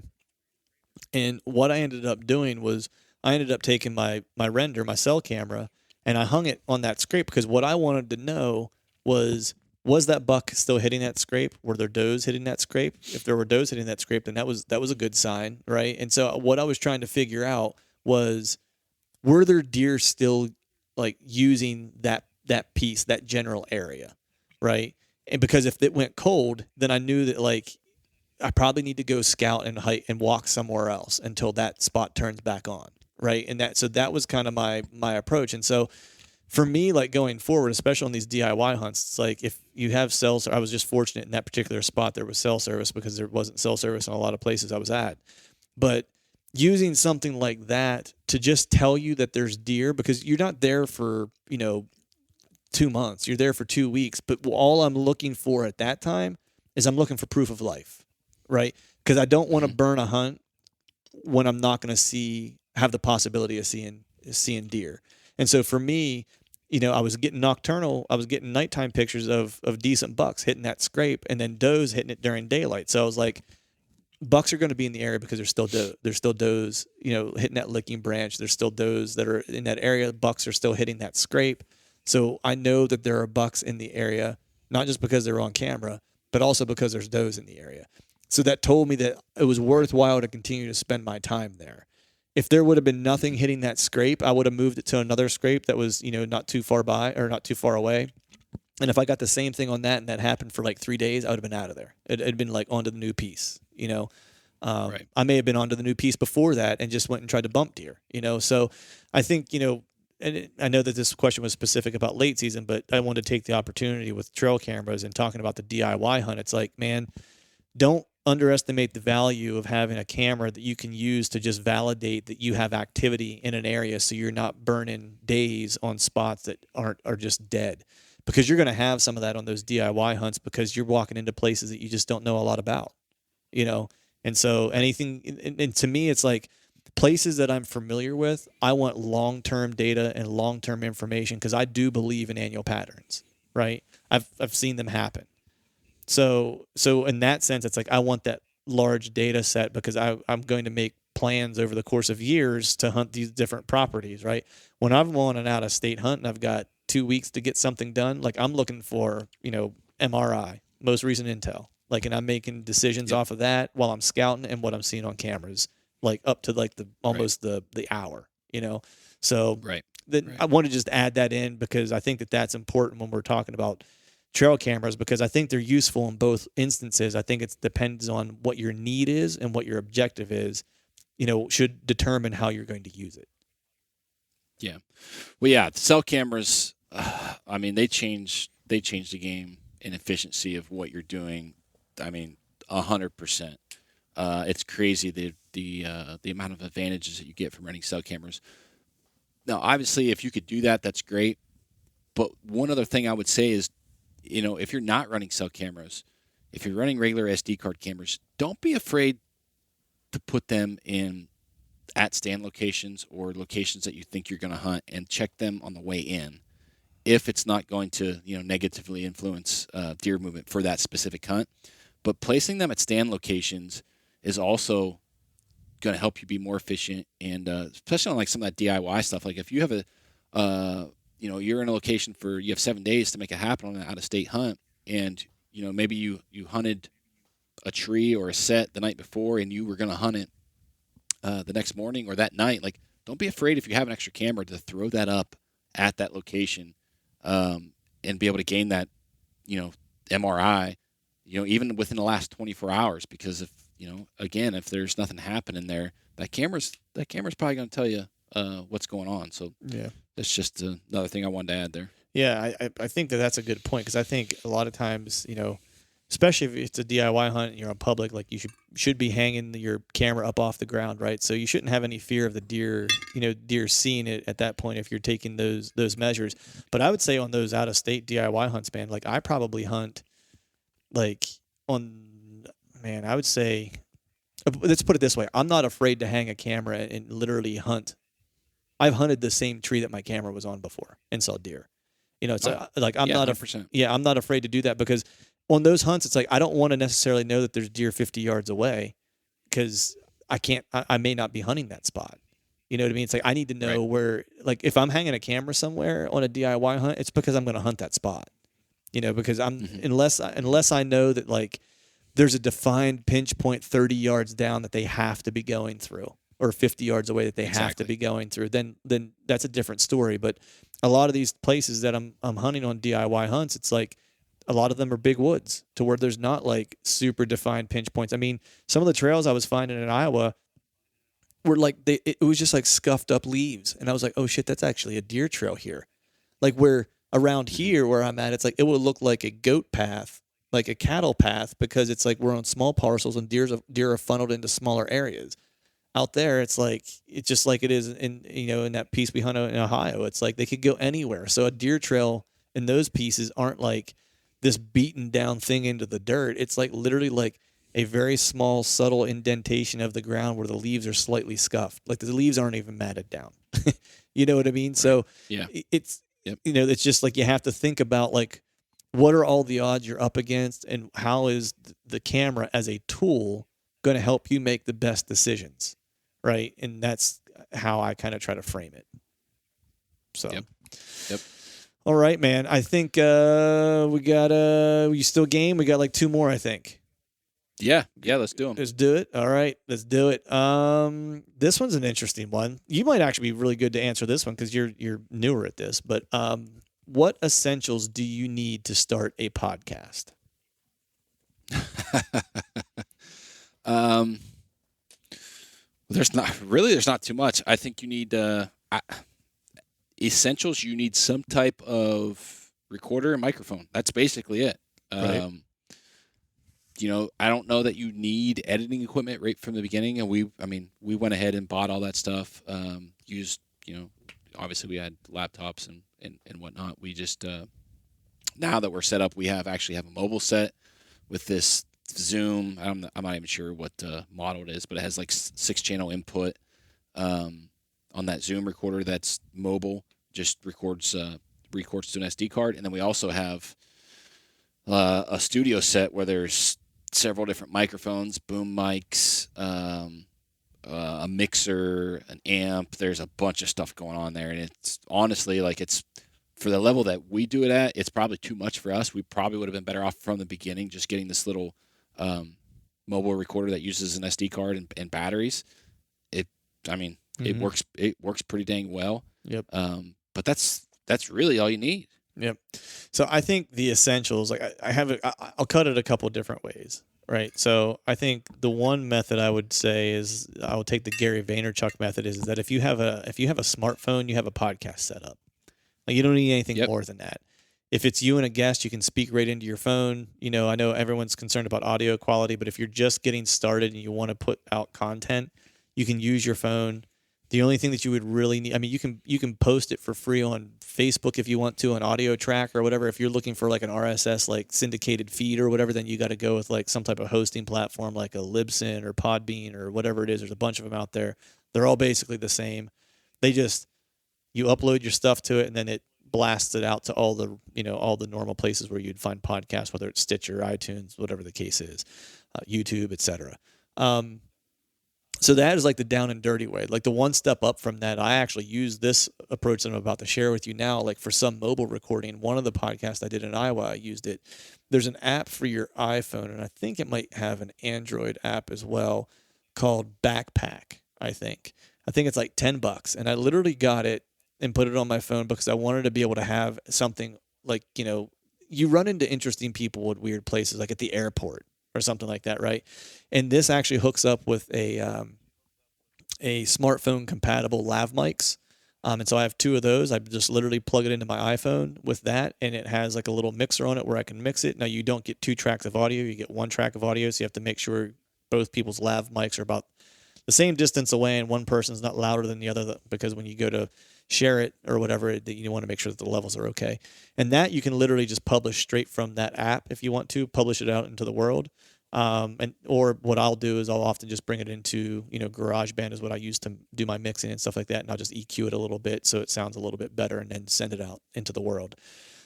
And what I ended up doing was I ended up taking my render, my cell camera, and I hung it on that scrape because what I wanted to know was that buck still hitting that scrape? Were there does hitting that scrape? If there were does hitting that scrape, then that was a good sign, right? And so what I was trying to figure out was, were there deer still like using that piece, that general area, right? And because if it went cold, then I knew that like I probably need to go scout and hike and walk somewhere else until that spot turns back on, right? And that was kind of my approach. And so for me, like going forward, especially on these DIY hunts, it's like if you have cell, I was just fortunate in that particular spot there was cell service because there wasn't cell service in a lot of places I was at. But using something like that to just tell you that there's deer, because you're not there for, 2 months, you're there for 2 weeks. But all I'm looking for at that time is I'm looking for proof of life, right? Because I don't want to burn a hunt when I'm not going to have the possibility of seeing deer. And so for me, I was getting nighttime pictures of decent bucks hitting that scrape and then does hitting it during daylight. So I was like, bucks are going to be in the area because there's still does, hitting that licking branch. There's still does that are in that area. Bucks are still hitting that scrape. So I know that there are bucks in the area, not just because they're on camera, but also because there's does in the area. So that told me that it was worthwhile to continue to spend my time there. If there would have been nothing hitting that scrape, I would have moved it to another scrape that was, not too far by or not too far away. And if I got the same thing on that and that happened for like 3 days, I would have been out of there. It'd been like onto the new piece, Right. I may have been onto the new piece before that and just went and tried to bump deer, So I think, and I know that this question was specific about late season, but I wanted to take the opportunity with trail cameras and talking about the DIY hunt. It's like, man, don't underestimate the value of having a camera that you can use to just validate that you have activity in an area so you're not burning days on spots that are just dead. Because you're going to have some of that on those DIY hunts because you're walking into places that you just don't know a lot about, And so anything, and to me, it's like places that I'm familiar with, I want long-term data and long-term information because I do believe in annual patterns, right? I've seen them happen. So in that sense, it's like I want that large data set because I'm going to make plans over the course of years to hunt these different properties, right? When I'm on an out-of-state hunt and I've got 2 weeks to get something done, like I'm looking for, MRI, most recent intel, like, and I'm making decisions off of that while I'm scouting and what I'm seeing on cameras, like up to like almost the hour, So then I want to just add that in because I think that that's important when we're talking about trail cameras because I think they're useful in both instances. I think it depends on what your need is and what your objective is, should determine how you're going to use it. Yeah. Well, yeah, cell cameras, I mean, they change the game in efficiency of what you're doing. I mean, 100%. It's crazy the amount of advantages that you get from running cell cameras. Now, obviously, if you could do that, that's great. But one other thing I would say is, if you're not running cell cameras, if you're running regular SD card cameras, don't be afraid to put them in at stand locations or locations that you think you're going to hunt and check them on the way in if it's not going to, negatively influence deer movement for that specific hunt. But placing them at stand locations is also going to help you be more efficient and especially on like some of that DIY stuff. Like if you have you're in a location you have 7 days to make it happen on an out-of-state hunt, and maybe you hunted a tree or a set the night before, and you were going to hunt it the next morning or that night. Like, don't be afraid if you have an extra camera to throw that up at that location, and be able to gain that MRI, even within the last 24 hours. Because if there's nothing happening there, that camera's probably going to tell you what's going on. So Yeah. that's just another thing I wanted to add there. Yeah, I think that's a good point, because I think a lot of times, especially if it's a DIY hunt and you're on public, like you should be hanging your camera up off the ground, right? So you shouldn't have any fear of the deer seeing it at that point if you're taking those measures. But I would say on those out of state DIY hunts, man, like I probably hunt like I would say, let's put it this way. I'm not afraid to hang a camera and literally hunt. I've hunted the same tree that my camera was on before and saw deer. It's like I'm not 100%. I'm not afraid to do that, because on those hunts, it's like I don't want to necessarily know that there's deer 50 yards away, because I may not be hunting that spot. You know what I mean? It's like I need to know where, like if I'm hanging a camera somewhere on a DIY hunt, it's because I'm going to hunt that spot. Because unless I know that like there's a defined pinch point 30 yards down that they have to be going through, or 50 yards away that they have to be going through, then that's a different story. But a lot of these places that I'm hunting on DIY hunts, it's like a lot of them are big woods to where there's not like super defined pinch points. I mean, some of the trails I was finding in Iowa were like it was just like scuffed up leaves, and I was like, oh shit, that's actually a deer trail here. Like where around here where I'm at, it's like it would look like a goat path, like a cattle path, because it's like we're on small parcels and deer are funneled into smaller areas. Out there, it's just like it is in that piece we hunt in Ohio. It's like they could go anywhere. So a deer trail in those pieces aren't like this beaten down thing into the dirt. It's like literally like a very small, subtle indentation of the ground where the leaves are slightly scuffed. Like the leaves aren't even matted down. You know what I mean? Right. So yeah, it's it's just like you have to think about like what are all the odds you're up against, and how is the camera as a tool going to help you make the best decisions. Right. And that's how I kind of try to frame it. So, Yep. All right, man. I think we got you still game? We got like 2 more, I think. Yeah. Let's do them. Let's do it. All right. Let's do it. This one's an interesting one. You might actually be really good to answer this one because you're newer at this. But what essentials do you need to start a podcast? There's not too much. I think you need essentials. You need some type of recorder and microphone. That's basically it. Right. I don't know that you need editing equipment right from the beginning. And we went ahead and bought all that stuff. Used, obviously we had laptops and whatnot. We just, now that we're set up, we actually have a mobile set with this Zoom. I'm not even sure what model it is, but it has like 6-channel input on that Zoom recorder that's mobile. Just records to an SD card, and then we also have a studio set where there's several different microphones, boom mics, a mixer, an amp. There's a bunch of stuff going on there, and it's honestly like it's for the level that we do it at. It's probably too much for us. We probably would have been better off from the beginning just getting this little mobile recorder that uses an SD card and batteries. It works. It works pretty dang well. Yep. But that's really all you need. Yep. So I think the essentials, like I'll cut it a couple different ways, right? So I think the one method I would say is I would take the Gary Vaynerchuk method is that if you have a smartphone, you have a podcast set up. Like you don't need anything more than that. If it's you and a guest, you can speak right into your phone. I know everyone's concerned about audio quality, but if you're just getting started and you want to put out content, you can use your phone. The only thing that you would really need, you can post it for free on Facebook if you want to, an audio track or whatever. If you're looking for like an RSS like syndicated feed or whatever, then you got to go with like some type of hosting platform like a Libsyn or Podbean or whatever it is. There's a bunch of them out there. They're all basically the same. You upload your stuff to it and then it blasts it out to all the normal places where you'd find podcasts, whether it's Stitcher, iTunes, whatever the case is, YouTube, etc. So that is like the down and dirty way. Like the one step up from that, I actually use this approach that I'm about to share with you now. Like for some mobile recording, one of the podcasts I did in Iowa, I used it. There's an app for your iPhone, and I think it might have an Android app as well called Backpack, I think. I think it's like $10. And I literally got it and put it on my phone because I wanted to be able to have something like, you run into interesting people at weird places, like at the airport or something like that, right? And this actually hooks up with a smartphone compatible lav mics. And so I have two of those. I just literally plug it into my iPhone with that, and it has like a little mixer on it where I can mix it. Now you don't get 2 tracks of audio, you get 1 track of audio, so you have to make sure both people's lav mics are about the same distance away and one person's not louder than the other, because when you go to share it or whatever, you want to make sure that the levels are okay. And that you can literally just publish straight from that app if you want to, publish it out into the world. Or what I'll do is I'll often just bring it into, GarageBand is what I use to do my mixing and stuff like that. And I'll just EQ it a little bit so it sounds a little bit better and then send it out into the world.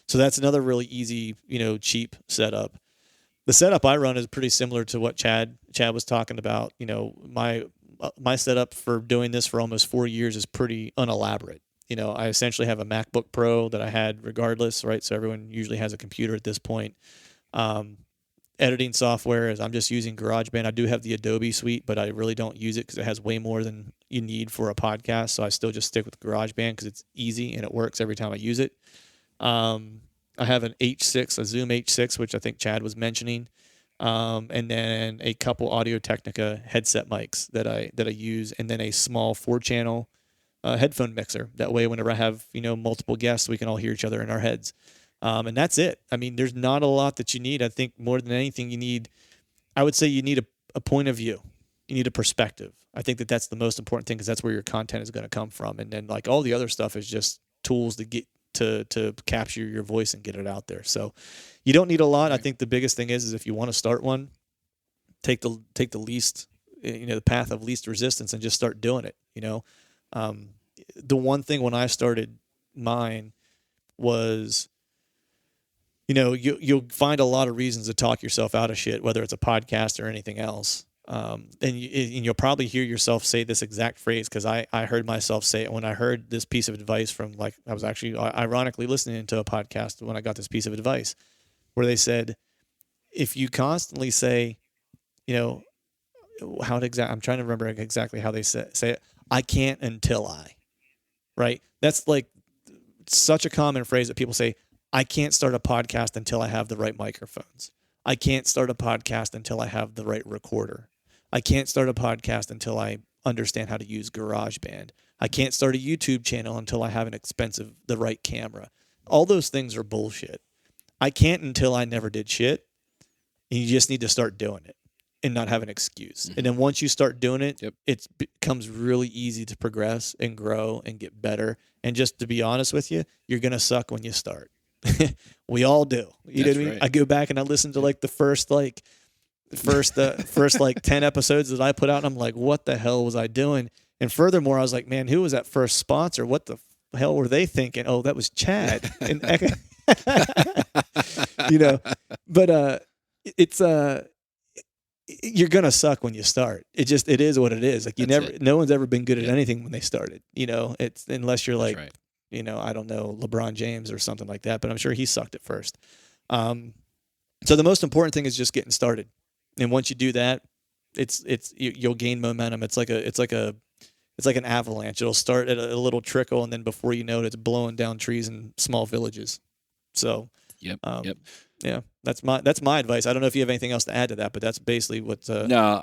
So that's another really easy, cheap setup. The setup I run is pretty similar to what Chad was talking about. My setup for doing this for almost 4 years is pretty unelaborate. I essentially have a MacBook Pro that I had regardless, right? So everyone usually has a computer at this point. Editing software is I'm just using GarageBand. I do have the Adobe suite, but I really don't use it because it has way more than you need for a podcast. So I still just stick with GarageBand because it's easy and it works every time I use it. I have a Zoom H6, which I think Chad was mentioning, and then a couple Audio-Technica headset mics that I use, and then a small 4-channel headphone mixer. That way, whenever I have multiple guests, we can all hear each other in our heads. And that's it. I mean, there's not a lot that you need. I think more than anything, I would say you need a point of view. You need a perspective. I think that's the most important thing because that's where your content is going to come from. And then like all the other stuff is just tools to get to capture your voice and get it out there. So you don't need a lot. Right. I think the biggest thing is if you want to start one, take the least, the path of least resistance and just start doing it. The one thing when I started mine was, you'll find a lot of reasons to talk yourself out of shit, whether it's a podcast or anything else. And you'll probably hear yourself say this exact phrase because I heard myself say it when I heard this piece of advice from, like, I was actually ironically listening to a podcast when I got this piece of advice where they said, if you constantly say, I'm trying to remember exactly how they say it. I can't until I, right? That's like such a common phrase that people say. I can't start a podcast until I have the right microphones. I can't start a podcast until I have the right recorder. I can't start a podcast until I understand how to use GarageBand. I can't start a YouTube channel until I have the right camera. All those things are bullshit. I can't until I never did shit. And you just need to start doing it and not have an excuse. Mm-hmm. And then once you start doing it, it becomes really easy to progress and grow and get better. And just to be honest with you, you're going to suck when you start. We all do. You know what I mean? Right. I go back and I listen to like the first 10 episodes that I put out, and I'm like, what the hell was I doing? And furthermore, I was like, man, who was that first sponsor? What the hell were they thinking? Oh, that was Chad. And but it's you're gonna suck when you start. It is what it is. Like no one's ever been good at anything when they started. It's unless you're like. Right. I don't know, LeBron James or something like that, but I'm sure he sucked at first. So the most important thing is just getting started. And once you do that, you'll gain momentum. It's like an avalanche. It'll start at a little trickle, and then before you know it, it's blowing down trees in small villages. So, yeah, that's my advice. I don't know if you have anything else to add to that, but that's basically what. No,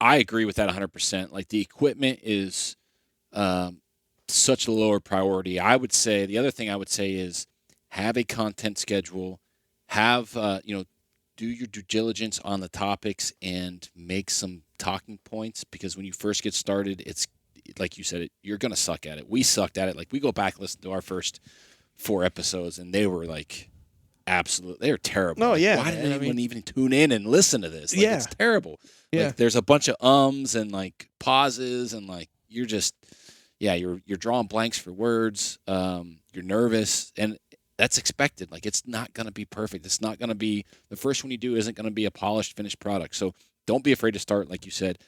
I agree with that 100%. Like the equipment is. Such a lower priority. I would say the other thing I would say is have a content schedule, have do your due diligence on the topics and make some talking points, because when you first get started, it's like you said, you're gonna suck at it. We sucked at it. Like we go back and listen to our first 4 episodes and they were like they were terrible. Oh yeah. Why did anyone even tune in and listen to this? Like, it's terrible. Yeah. Like, there's a bunch of ums and like pauses and like you're just you're drawing blanks for words. You're nervous, and that's expected. Like it's not going to be perfect. It's not going to be the first one you do isn't going to be a polished, finished product. So don't be afraid to start. Like you said,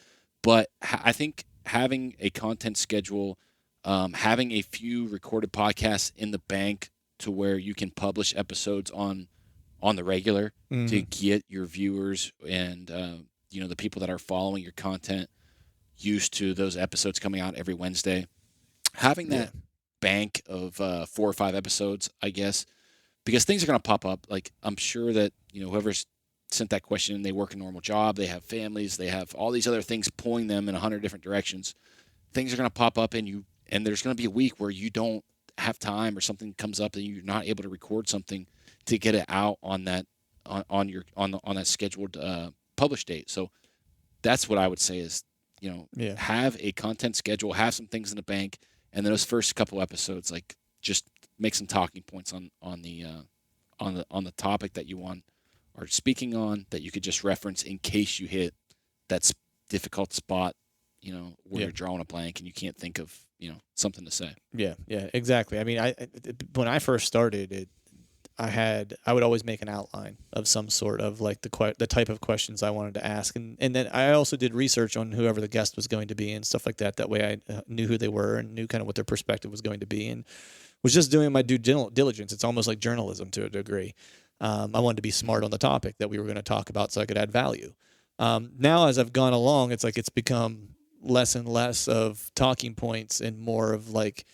But I think having a content schedule, having a few recorded podcasts in the bank to where you can publish episodes on the regular to get your viewers and the people that are following your content used to those episodes coming out every Wednesday. Having that bank of 4 or 5 episodes, I guess, because things are going to pop up. Like, I'm sure that whoever's sent that question, they work a normal job, they have families, they have all these other things pulling them in 100 different directions. Things are going to pop up, and there's going to be a week where you don't have time, or something comes up and you're not able to record something to get it out on that on that scheduled publish date. So that's what I would say is, have a content schedule, have some things in the bank, and then those first couple episodes, like, just make some talking points on the topic that you are speaking on, that you could just reference in case you hit that difficult spot, where you're drawing a blank and you can't think of something to say. Yeah, exactly. I mean, when I first started, I would always make an outline of some sort of, like, the type of questions I wanted to ask, and then I also did research on whoever the guest was going to be and stuff like that. That way, I knew who they were and knew kind of what their perspective was going to be, and was just doing my due diligence. It's almost like journalism to a degree. I wanted to be smart on the topic that we were going to talk about, so I could add value. Now, as I've gone along, it's like it's become less and less of talking points and more of, like,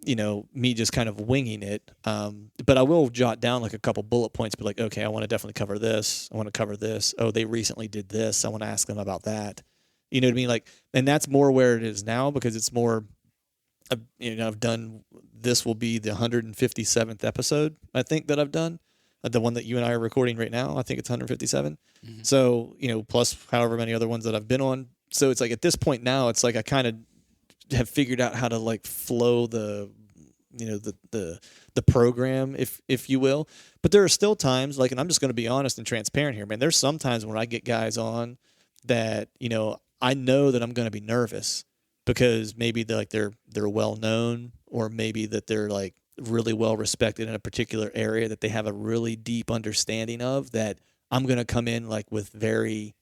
me just kind of winging it. But I will jot down, like, a couple bullet points, be like, okay, I want to definitely cover this. I want to cover this. Oh, they recently did this. I want to ask them about that. You know what I mean? Like, and that's more where it is now, because it's more, I've done, this will be the 157th episode, I think, that I've done. The one that you and I are recording right now, I think it's 157. Mm-hmm. So, plus however many other ones that I've been on. So it's like, at this point now, it's like I kind of have figured out how to, like, flow the program, if you will. But there are still times, like, and I'm just going to be honest and transparent here, man. There's some times when I get guys on that, I know that I'm going to be nervous because maybe they're well known, or maybe that they're, like, really well respected in a particular area that they have a really deep understanding of, that I'm going to come in, like, with very,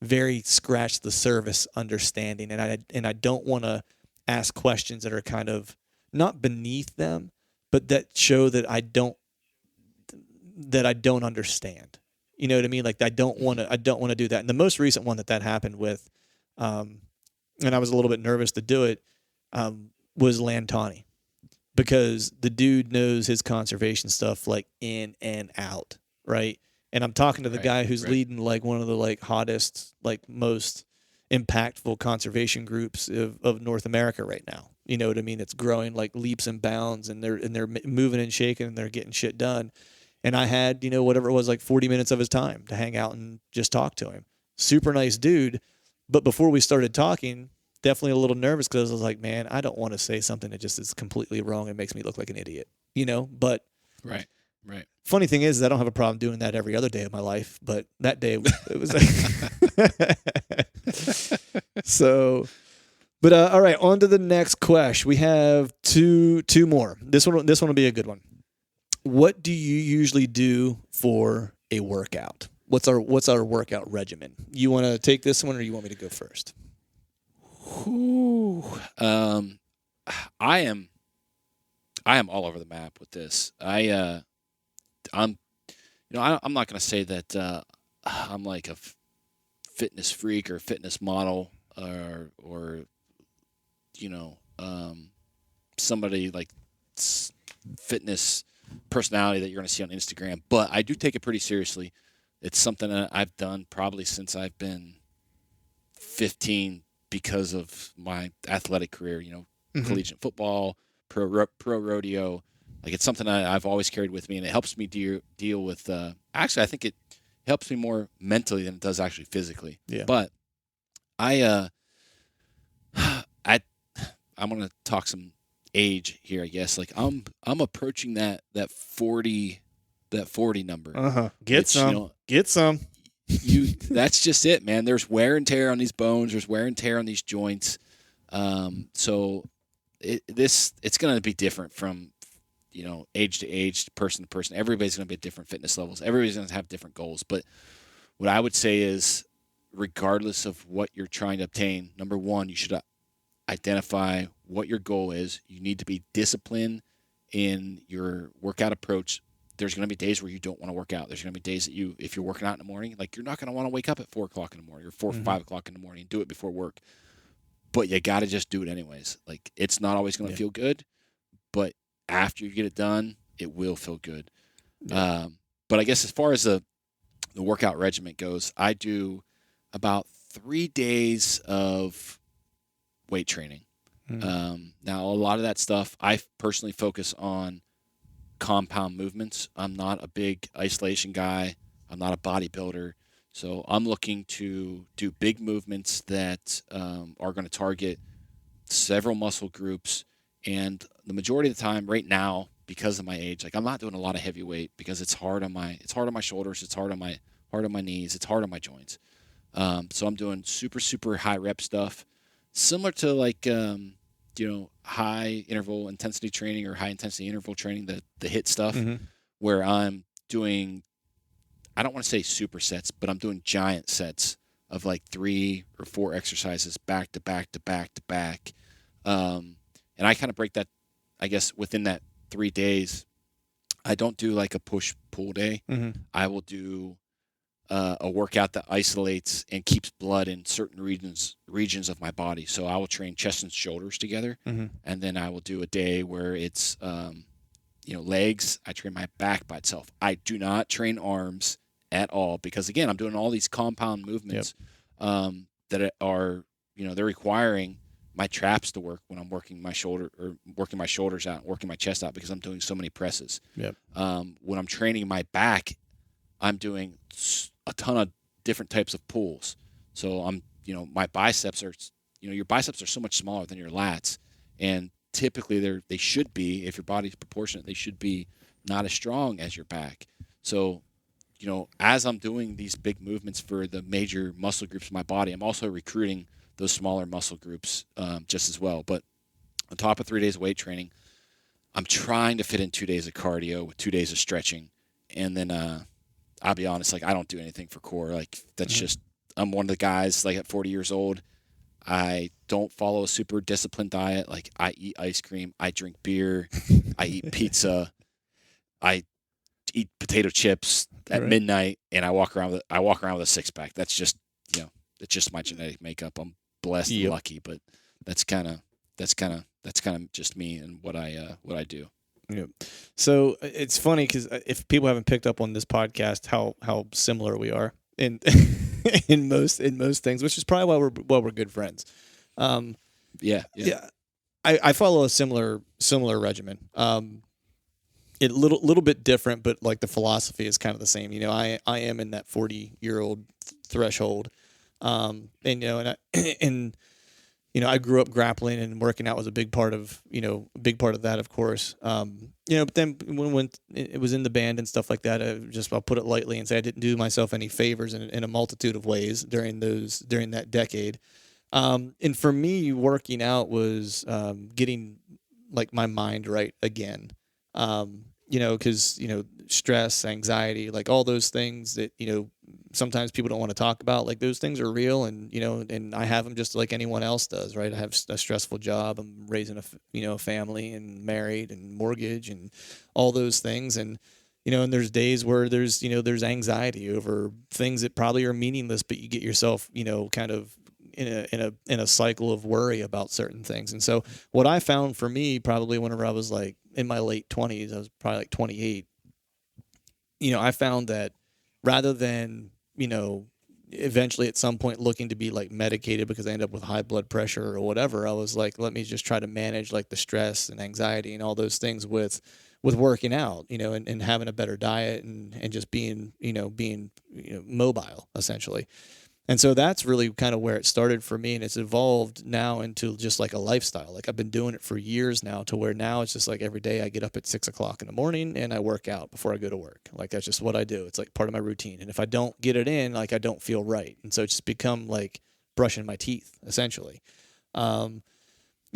very scratch the surface understanding. And I don't want to ask questions that are kind of not beneath them, but that show that I don't understand. You know what I mean? Like, I don't want to do that. And the most recent one that happened with, and I was a little bit nervous to do it, was Lantani, because the dude knows his conservation stuff, like, in and out, right? And I'm talking to the guy who's leading, like, one of the, like, hottest, like, most impactful conservation groups of North America right now. You know what I mean? It's growing, like, leaps and bounds, and they're moving and shaking, and they're getting shit done. And I had, whatever it was, like 40 minutes of his time to hang out and just talk to him. Super nice dude. But before we started talking, definitely a little nervous, because I was like, man, I don't want to say something that just is completely wrong and makes me look like an idiot, But right. Funny thing is I don't have a problem doing that every other day of my life, but that day it was like so. But all right, on to the next question. We have two more. This one will be a good one. What do you usually do for a workout? What's our workout regimen? You want to take this one, or you want me to go first? I am all over the map with this. I'm not going to say that I'm like a fitness freak or fitness model or somebody like fitness personality that you're going to see on Instagram, but I do take it pretty seriously. It's something that I've done probably since I've been 15 because of my athletic career, collegiate football, pro rodeo. Like, it's something I've always carried with me, and it helps me deal with. Actually, I think it helps me more mentally than it does actually physically. Yeah. But I'm gonna talk some age here, I guess. Like, I'm approaching that 40 number. Get some. That's just it, man. There's wear and tear on these bones. There's wear and tear on these joints. So it's gonna be different from age to age, person to person. Everybody's going to be at different fitness levels. Everybody's going to have different goals. But what I would say is regardless of what you're trying to obtain, number one, you should identify what your goal is. You need to be disciplined in your workout approach. There's going to be days where you don't want to work out. There's going to be days that if you're working out in the morning, like, you're not going to want to wake up at 4 o'clock in the morning or 4 or 5 o'clock in the morning and do it before work. But you got to just do it anyways. Like, it's not always going to feel good, but after you get it done, it will feel good. Yeah. But I guess as far as the workout regimen goes, I do about 3 days of weight training. Now, a lot of that stuff, I personally focus on compound movements. I'm not a big isolation guy. I'm not a bodybuilder. So I'm looking to do big movements that are going to target several muscle groups. And the majority of the time right now, because of my age, like, I'm not doing a lot of heavy weight because it's hard on my shoulders, it's hard on my knees, it's hard on my joints. So I'm doing super, super high rep stuff, similar to like high interval intensity training or high intensity interval training, the HIIT stuff, where I'm doing, I don't want to say supersets, but I'm doing giant sets of like 3 or 4 exercises back to back to back to back. And I kind of break that, I guess, within that 3 days. I don't do like a push-pull day. I will do a workout that isolates and keeps blood in certain regions of my body. So I will train chest and shoulders together, and then I will do a day where it's legs. I train my back by itself. I do not train arms at all because, again, I'm doing all these compound movements that are, they're requiring my traps to work when I'm working my shoulders out, working my chest out, because I'm doing so many presses. When I'm training my back, I'm doing a ton of different types of pulls. So I'm, my biceps are, your biceps are so much smaller than your lats, and typically they should be, if your body's proportionate, they should be not as strong as your back. So, as I'm doing these big movements for the major muscle groups of my body, I'm also recruiting those smaller muscle groups just as well. But on top of 3 days of weight training, I'm trying to fit in 2 days of cardio with 2 days of stretching. And then I'll be honest, like, I don't do anything for core. Like, that's just, I'm one of the guys, like, at 40 years old, I don't follow a super disciplined diet. Like, I eat ice cream, I drink beer, I eat pizza, I eat potato chips at midnight, and I walk around with a six pack. That's just, it's just my genetic makeup. I'm blessed and lucky, but that's kind of just me and what I do. Yep. So it's funny because if people haven't picked up on this podcast, how similar we are in in most things, which is probably why we're good friends. Yeah. I follow a similar regimen. It little bit different, but like the philosophy is kind of the same. I am in that 40-year-old threshold, and I grew up grappling, and working out was a big part of that, of course. But then when it was in the band and stuff like that, I'll put it lightly and say I didn't do myself any favors in a multitude of ways during that decade. And for me, working out was getting like my mind right again. Because stress, anxiety, like all those things that sometimes people don't want to talk about, like those things are real, and and I have them just like anyone else does, right? I have a stressful job, I'm raising a family and married and mortgage and all those things, and and there's days where there's anxiety over things that probably are meaningless, but you get yourself kind of in a cycle of worry about certain things. And so what I found for me, probably whenever I was like in my late 20s, I was probably like 28, I found that rather than, eventually at some point looking to be like medicated because I ended up with high blood pressure or whatever, I was like, let me just try to manage like the stress and anxiety and all those things with working out, and having a better diet and just being mobile, essentially. And so that's really kind of where it started for me, and it's evolved now into just like a lifestyle. Like, I've been doing it for years now, to where now it's just like every day I get up at 6 o'clock in the morning and I work out before I go to work. Like, that's just what I do. It's like part of my routine. And if I don't get it in, like, I don't feel right. And so it's just become like brushing my teeth, essentially.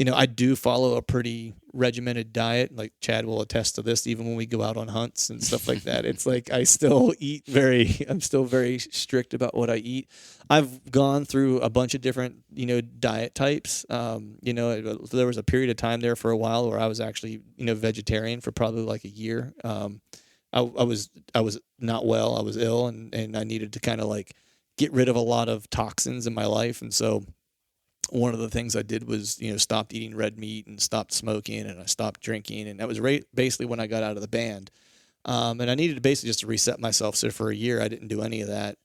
I do follow a pretty regimented diet. Like Chad will attest to this, even when we go out on hunts and stuff like that. It's like I still I'm still very strict about what I eat. I've gone through a bunch of different, diet types. There was a period of time there for a while where I was actually, vegetarian for probably like a year. I was not well. I was ill, and I needed to kind of like get rid of a lot of toxins in my life, and so one of the things I did was, stopped eating red meat and stopped smoking and I stopped drinking. And that was basically when I got out of the band. And I needed to basically just to reset myself. So for a year, I didn't do any of that.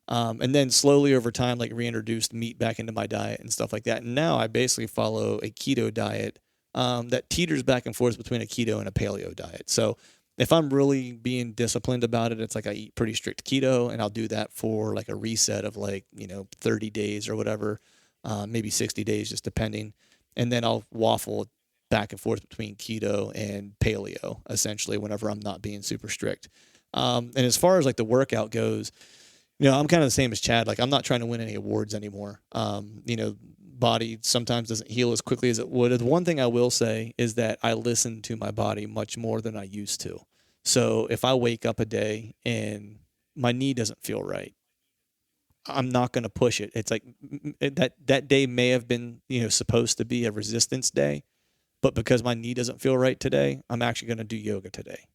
And then slowly over time, like reintroduced meat back into my diet and stuff like that. And now I basically follow a keto diet that teeters back and forth between a keto and a paleo diet. So if I'm really being disciplined about it, it's like I eat pretty strict keto and I'll do that for like a reset of like, 30 days or whatever. Maybe 60 days, just depending. And then I'll waffle back and forth between keto and paleo, essentially, whenever I'm not being super strict. And as far as like the workout goes, I'm kind of the same as Chad. Like I'm not trying to win any awards anymore. Body sometimes doesn't heal as quickly as it would. The one thing I will say is that I listen to my body much more than I used to. So if I wake up a day and my knee doesn't feel right, I'm not going to push it. It's like that day may have been, supposed to be a resistance day, but because my knee doesn't feel right today, I'm actually going to do yoga today.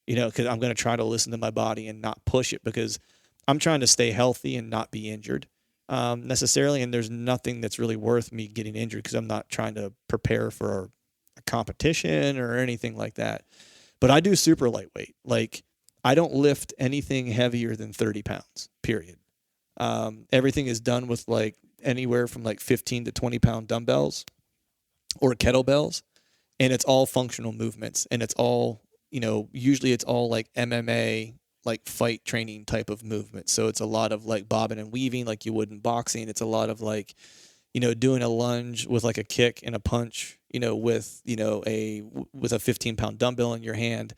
Because I'm going to try to listen to my body and not push it because I'm trying to stay healthy and not be injured necessarily. And there's nothing that's really worth me getting injured because I'm not trying to prepare for a competition or anything like that. But I do super lightweight. Like I don't lift anything heavier than 30 pounds, period. Everything is done with like anywhere from like 15 to 20 pound dumbbells or kettlebells. And it's all functional movements. And it's all, usually it's all like MMA, like fight training type of movement. So it's a lot of like bobbing and weaving like you would in boxing. It's a lot of like, doing a lunge with like a kick and a punch, with, with a 15-pound dumbbell in your hand.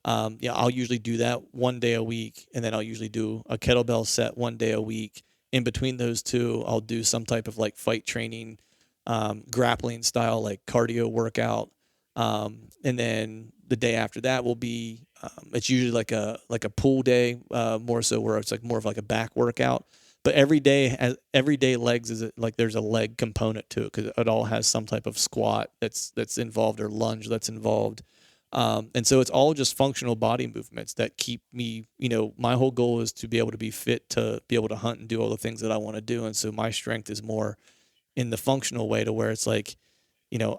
I'll usually do that one day a week, and then I'll usually do a kettlebell set one day a week. In between those two, I'll do some type of like fight training, grappling style, like cardio workout. And then the day after that will be, it's usually like a pull day, more so where it's like more of like a back workout. But every day legs is like there's a leg component to it because it all has some type of squat that's involved or lunge that's involved. And so it's all just functional body movements that keep me, my whole goal is to be able to be fit to be able to hunt and do all the things that I want to do. And so my strength is more in the functional way to where it's like,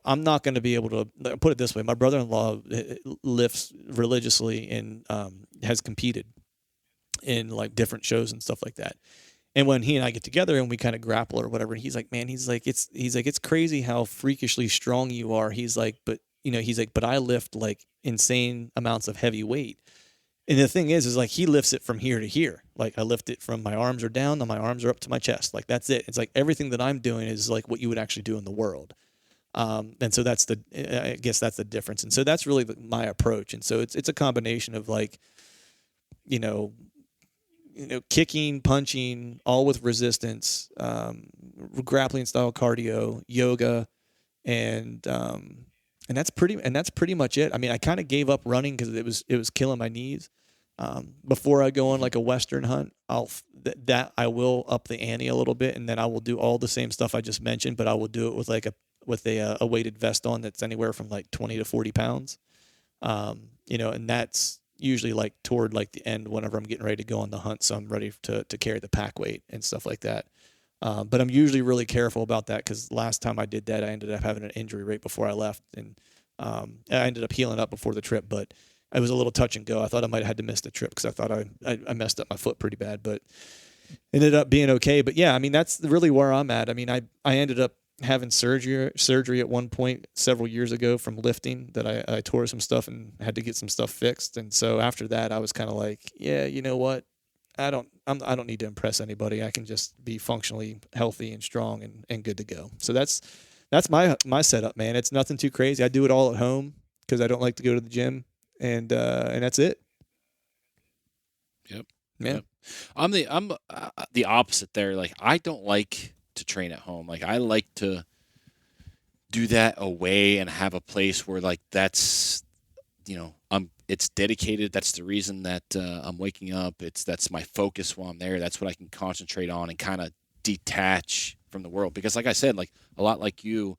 I'm not going to be able to put it this way. My brother-in-law lifts religiously and has competed in like different shows and stuff like that. And when he and I get together and we kind of grapple or whatever, he's like, man, it's crazy how freakishly strong you are. He's like, but I lift like insane amounts of heavy weight. And the thing is like he lifts it from here to here. Like I lift it from my arms are down, then my arms are up to my chest. Like that's it. It's like everything that I'm doing is like what you would actually do in the world. And so I guess that's the difference. And so that's really my approach. And so it's a combination of like, kicking, punching, all with resistance, grappling style cardio, yoga, and that's pretty much it. I mean, I kind of gave up running because it was killing my knees. Before I go on like a Western hunt, I will up the ante a little bit, and then I will do all the same stuff I just mentioned, but I will do it with like a weighted vest on that's anywhere from like 20 to 40 pounds. And that's usually like toward like the end whenever I'm getting ready to go on the hunt. So I'm ready to carry the pack weight and stuff like that. But I'm usually really careful about that because last time I did that, I ended up having an injury right before I left. And I ended up healing up before the trip, but it was a little touch and go. I thought I might have had to miss the trip because I thought I messed up my foot pretty bad, but ended up being okay. But yeah, I mean, that's really where I'm at. I mean, I ended up having surgery at one point several years ago from lifting that I tore some stuff and had to get some stuff fixed. And so after that, I was kind of like, yeah, you know what? I don't need to impress anybody. I can just be functionally healthy and strong and good to go. So that's my setup, man. It's nothing too crazy. I do it all at home because I don't like to go to the gym, and that's it. Yep. Yeah. Yep. I'm the opposite there. Like I don't like to train at home. Like I like to do that away and have a place where like that's, it's dedicated. That's the reason that I'm waking up. That's my focus while I'm there. That's what I can concentrate on and kind of detach from the world. Because like I said, like a lot like you,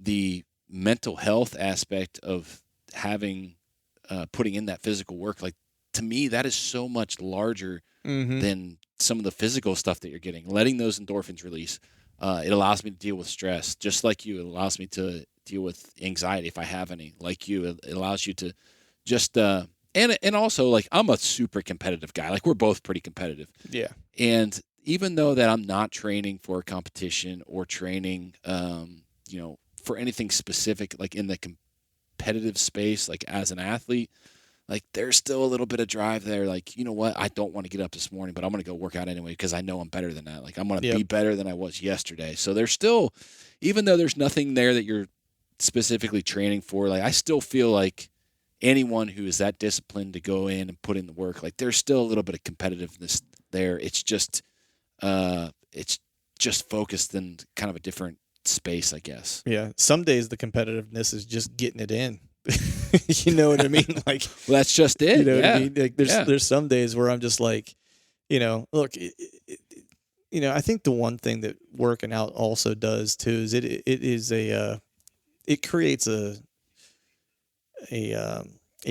the mental health aspect of having putting in that physical work, like to me, that is so much larger than some of the physical stuff that you're getting. Letting those endorphins release, it allows me to deal with stress, just like you. It allows me to deal with anxiety if I have any. Like you, it allows you to just and also like I'm a super competitive guy. Like we're both pretty competitive. Yeah. And even though that I'm not training for a competition or training, for anything specific, like in the competitive space, like as an athlete, like there's still a little bit of drive there. Like, you know what? I don't want to get up this morning, but I'm going to go work out anyway because I know I'm better than that. Like I'm going to be better than I was yesterday. So there's still, even though there's nothing there that you're specifically training for, like I still feel like anyone who is that disciplined to go in and put in the work, like there's still a little bit of competitiveness there. It's just focused in kind of a different space, I guess. Yeah. Some days the competitiveness is just getting it in. You know what I mean? Like, well, that's just it. You know what I mean? Like, there's some days where I'm just like, look, I think the one thing that working out also does too is it creates a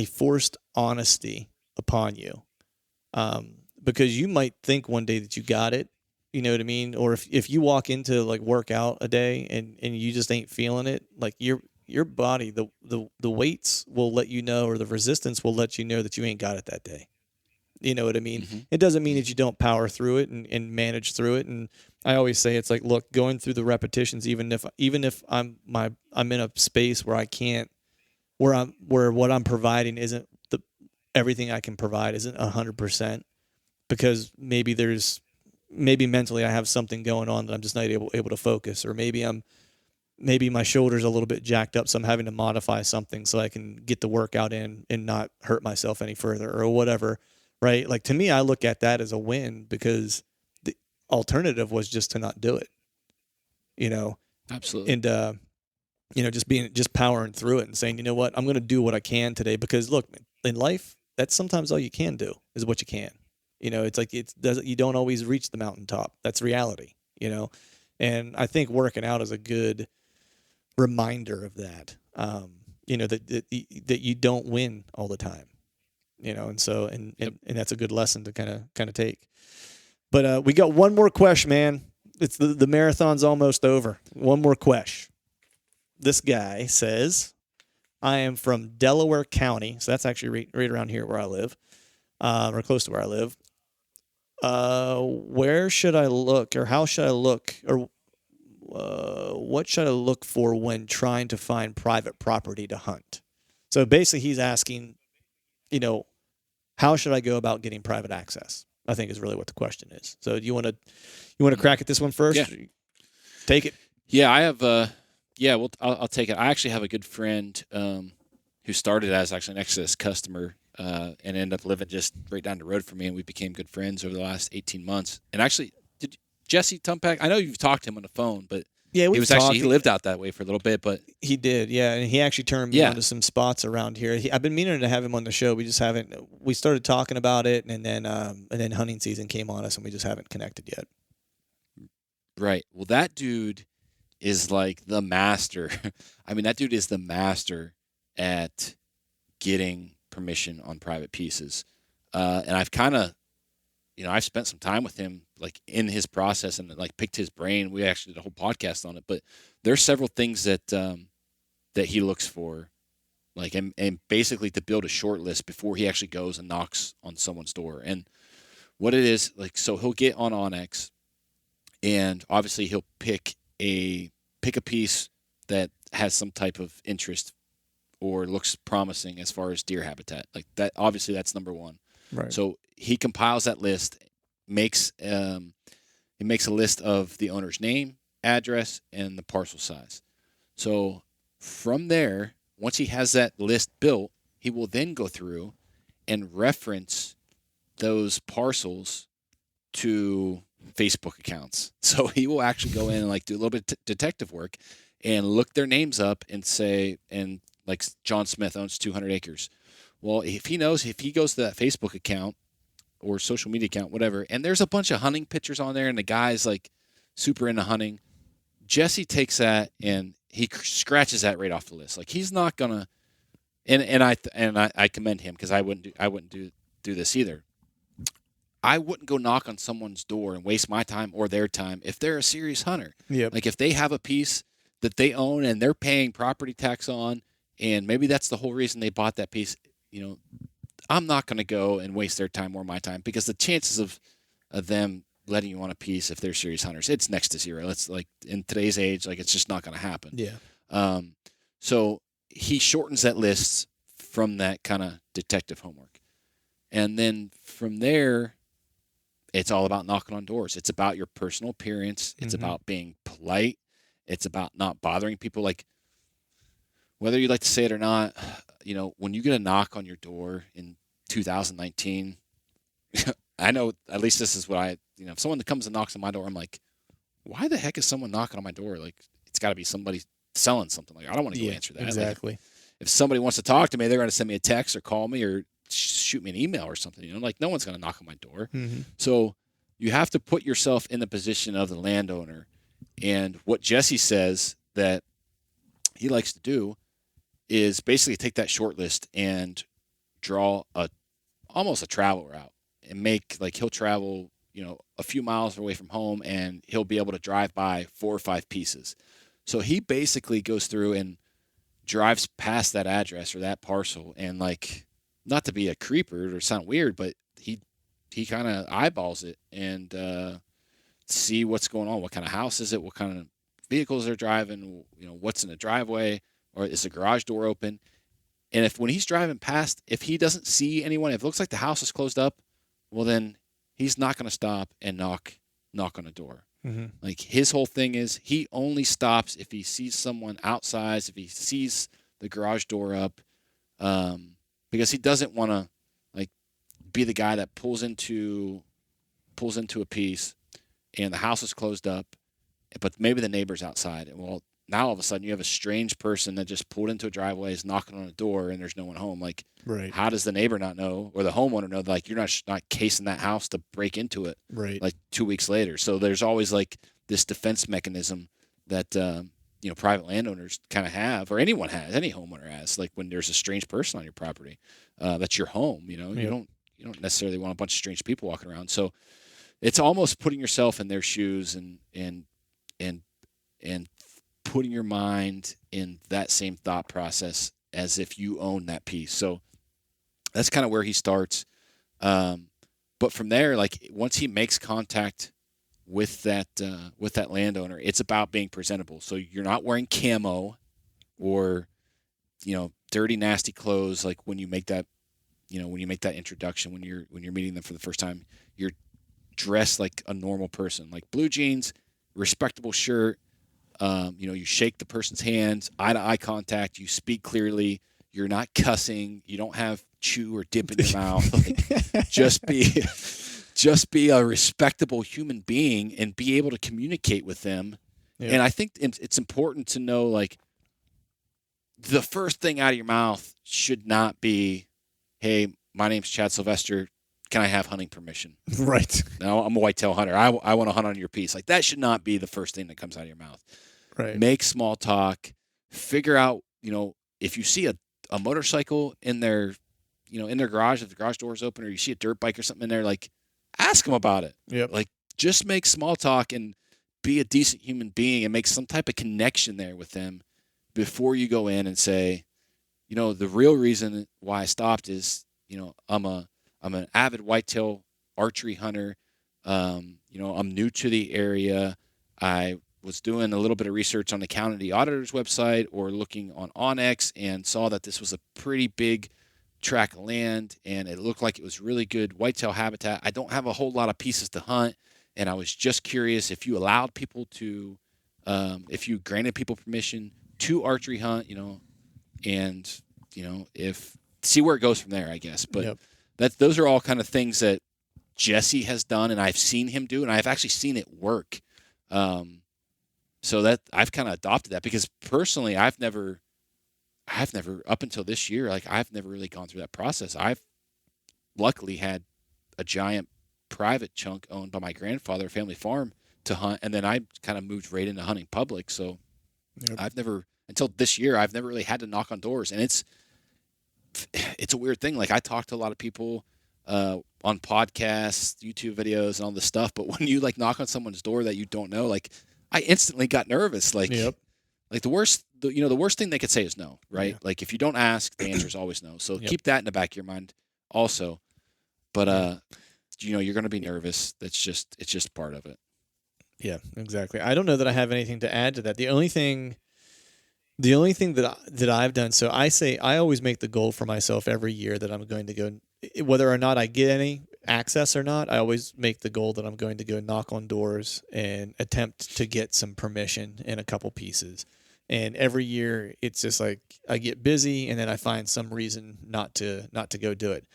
forced honesty upon you, because you might think one day that you got it. You know what I mean? Or if you walk into like work out a day and you just ain't feeling it, like your body, the weights will let you know, or the resistance will let you know that you ain't got it that day. You know what I mean? Mm-hmm. It doesn't mean that you don't power through it and manage through it. And I always say it's like, look, going through the repetitions, even if I'm in a space where I can't, where what I'm providing isn't everything I can provide isn't 100%, because maybe mentally I have something going on that I'm just not able to focus, or maybe my shoulder's a little bit jacked up, so I'm having to modify something so I can get the workout in and not hurt myself any further or whatever, right? Like to me, I look at that as a win, because the alternative was just to not do it, Absolutely. And, just powering through it and saying, you know what, I'm going to do what I can today, because look, in life, that's sometimes all you can do is what you can. It's like you don't always reach the mountaintop. That's reality, And I think working out is a good reminder of that. That you don't win all the time, and so and that's a good lesson to kind of take. But we got one more question, man. It's the marathon's almost over. One more question. This guy says, I am from Delaware County, so that's actually right around here where I live, or close to where I live. Where should I look, or how should I look, or what should I look for when trying to find private property to hunt? So basically he's asking, how should I go about getting private access? I think is really what the question is. So do you want to crack at this one first? Yeah. Take it. Yeah, I have, well, I'll take it. I actually have a good friend, who started as actually an Exodus customer, and ended up living just right down the road from me, and we became good friends over the last 18 months. And actually, did Jesse Tumpack, I know you've talked to him on the phone, but he lived out that way for a little bit, but he did, yeah, and he actually turned me onto some spots around here. I've been meaning to have him on the show. We just haven't. We started talking about it, and then hunting season came on us, and we just haven't connected yet. Right. Well, that dude is like the master. I mean, that dude is the master at getting permission on private pieces. And I've kind of, I've spent some time with him, like in his process, and like picked his brain. We actually did a whole podcast on it, but there's several things that he looks for, like, and basically to build a short list before he actually goes and knocks on someone's door. And what it is, like, so he'll get on Onyx, and obviously he'll pick a piece that has some type of interest or looks promising as far as deer habitat. Like that, obviously that's number one. Right. So he compiles that list, makes a list of the owner's name, address, and the parcel size. So from there, once he has that list built, he will then go through and reference those parcels to Facebook accounts. So he will actually go in and like do a little bit of detective work and look their names up and say, and like John Smith owns 200 acres. Well, if he goes to that Facebook account or social media account, whatever, and there's a bunch of hunting pictures on there and the guy's like super into hunting, Jesse takes that and he scratches that right off the list. Like he's not gonna, and I commend him because I wouldn't do this either. I wouldn't go knock on someone's door and waste my time or their time if they're a serious hunter. Yep. Like if they have a piece that they own and they're paying property tax on, and maybe that's the whole reason they bought that piece, I'm not going to go and waste their time or my time, because the chances of them letting you on a piece, if they're serious hunters, it's next to zero. It's like in today's age, like it's just not going to happen. Yeah. So he shortens that list from that kind of detective homework. And then from there, it's all about knocking on doors. It's about your personal appearance. It's about being polite. It's about not bothering people. Like, whether you like to say it or not, when you get a knock on your door in 2019, I know, at least this is what if someone that comes and knocks on my door, I'm like, why the heck is someone knocking on my door? Like, it's got to be somebody selling something. Like, I don't want to go answer that. Exactly. Like, if somebody wants to talk to me, they're going to send me a text or call me or shoot me an email or something. Like, no one's going to knock on my door. Mm-hmm. So you have to put yourself in the position of the landowner. And what Jesse says that he likes to do is basically take that short list and draw almost a travel route, and make, like, he'll travel, a few miles away from home, and he'll be able to drive by 4 or 5 pieces. So he basically goes through and drives past that address or that parcel, and, like, not to be a creeper or sound weird, but he kind of eyeballs it and see what's going on. What kind of house is it? What kind of vehicles they're driving? What's in the driveway, or is the garage door open? And when he's driving past, if he doesn't see anyone, if it looks like the house is closed up, well, then he's not going to stop and knock on a door. Mm-hmm. Like, his whole thing is he only stops if he sees someone outside, if he sees the garage door up, because he doesn't want to, like, be the guy that pulls into a piece and the house is closed up, but maybe the neighbor's outside. And, well, now all of a sudden you have a strange person that just pulled into a driveway, is knocking on a door, and there's no one home. Like, right. How does the neighbor not know, or the homeowner know, like, you're not casing that house to break into it, right, like 2 weeks later? So there's always, like, this defense mechanism that private landowners kind of have, or any homeowner has. Like, when there's a strange person on your property, that's your home. Yeah. You don't necessarily want a bunch of strange people walking around. So it's almost putting yourself in their shoes and putting your mind in that same thought process as if you own that piece. So that's kind of where he starts. But from there, like, once he makes contact with that landowner, it's about being presentable. So you're not wearing camo or, dirty, nasty clothes. Like, when you make that introduction, when you're meeting them for the first time, you're dressed like a normal person, like blue jeans, respectable shirt. You shake the person's hands, eye-to-eye contact. You speak clearly. You're not cussing. You don't have chew or dip in your mouth. Like, just be a respectable human being and be able to communicate with them. Yeah. And I think it's important to know, like, the first thing out of your mouth should not be, "Hey, my name's Chad Sylvester. Can I have hunting permission?" Right. No, I'm a whitetail hunter. I want to hunt on your piece. Like, that should not be the first thing that comes out of your mouth. Right. Make small talk. Figure out, if you see a motorcycle in their garage, if the garage door is open, or you see a dirt bike or something in there, like, ask them about it. Yep. Like, just make small talk and be a decent human being and make some type of connection there with them before you go in and say, the real reason why I stopped is, I'm an avid whitetail archery hunter. I'm new to the area. I was doing a little bit of research on the county auditor's website or looking on Onyx and saw that this was a pretty big tract of land, and it looked like it was really good whitetail habitat. I don't have a whole lot of pieces to hunt, and I was just curious if you allowed people to, if you granted people permission to archery hunt, and, if see where it goes from there, I guess. But those are all kind of things that Jesse has done, and I've seen him do, and I've actually seen it work. So that I've kind of adopted that, because personally, I've never up until this year, like I've never really gone through that process. I've luckily had a giant private chunk owned by my grandfather, family farm, to hunt, and then I kind of moved right into hunting public. So Yep. I've never, until this year, I've never really had to knock on doors, and it's a weird thing. Like I talk to a lot of people on podcasts, YouTube videos, and all this stuff, but when you like knock on someone's door that you don't know, like I instantly got nervous. Like, Yep. like the worst thing they could say is no, right? Yeah. Like if you don't ask, the answer is always no. So Yep. keep that in the back of your mind also. But you're going to be nervous. It's just part of it. Yeah, exactly. I don't know that I have anything to add to that. The only thing that I've done, so I always make the goal for myself every year that I'm going to go, whether or not I get any access or not, I always make the goal that I'm going to go knock on doors and attempt to get some permission in a couple pieces. And every year it's just like I get busy and then I find some reason not to go do it.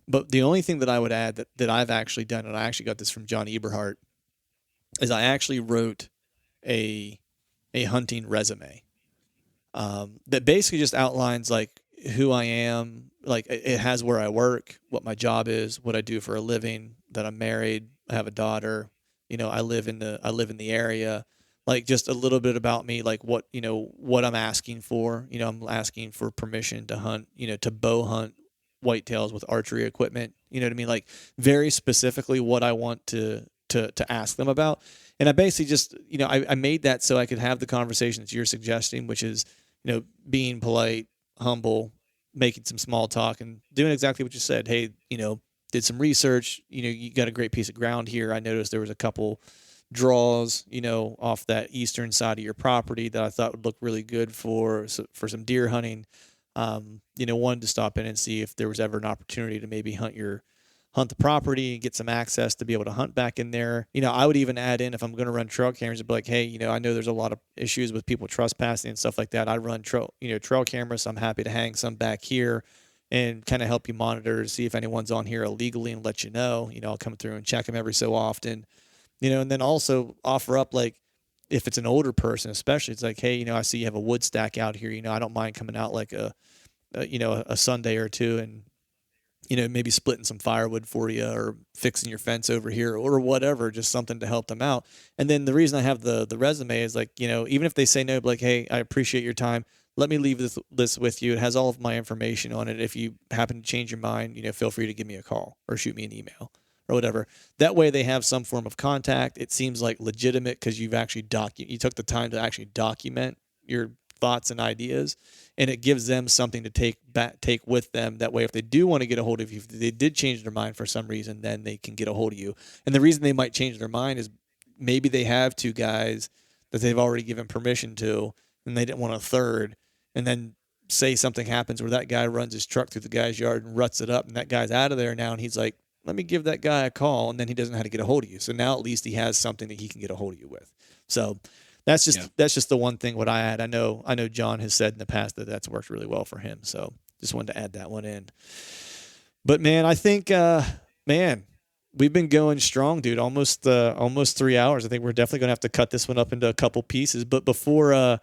But the only thing that I would add that I've actually done, and I actually got this from John Eberhart, is I actually wrote a hunting resume that basically just outlines like who I am. Like it has where I work, what my job is, what I do for a living, that I'm married, I have a daughter, I live in the area, like just a little bit about me, like what I'm asking for. I'm asking for permission to hunt, to bow hunt whitetails with archery equipment. You know what I mean? Like very specifically what I want to ask them about. And I basically just, I made that so I could have the conversations you're suggesting, which is, being polite, humble, making some small talk, and doing exactly what you said. Hey, did some research, you got a great piece of ground here. I noticed there was a couple draws, off that eastern side of your property that I thought would look really good for some deer hunting. Wanted to stop in and see if there was ever an opportunity to maybe hunt the property and get some access to be able to hunt back in there. I would even add in, if I'm going to run trail cameras, it'd be like, hey, I know there's a lot of issues with people trespassing and stuff like that. I run trail cameras. So I'm happy to hang some back here and kind of help you monitor to see if anyone's on here illegally and let you know. I'll come through and check them every so often, and then also offer up, like, if it's an older person, especially, it's like, hey, I see you have a wood stack out here. I don't mind coming out like a Sunday or two and, maybe splitting some firewood for you or fixing your fence over here or whatever, just something to help them out. And then the reason I have the resume is like, even if they say no, like, hey, I appreciate your time. Let me leave this with you. It has all of my information on it. If you happen to change your mind, feel free to give me a call or shoot me an email or whatever. That way they have some form of contact. It seems like legitimate because you've actually you took the time to actually document your thoughts and ideas, and it gives them something to take with them. That way, if they do want to get a hold of you, if they did change their mind for some reason, then they can get a hold of you. And the reason they might change their mind is maybe they have two guys that they've already given permission to, and they didn't want a third. And then say something happens where that guy runs his truck through the guy's yard and ruts it up, and that guy's out of there now, and he's like, let me give that guy a call, and then he doesn't know how to get a hold of you. So now at least he has something that he can get a hold of you with. So that's just the one thing what I add. I know John has said in the past that that's worked really well for him. So just wanted to add that one in. But man, I think we've been going strong, dude. Almost 3 hours. I think we're definitely gonna have to cut this one up into a couple pieces. But before I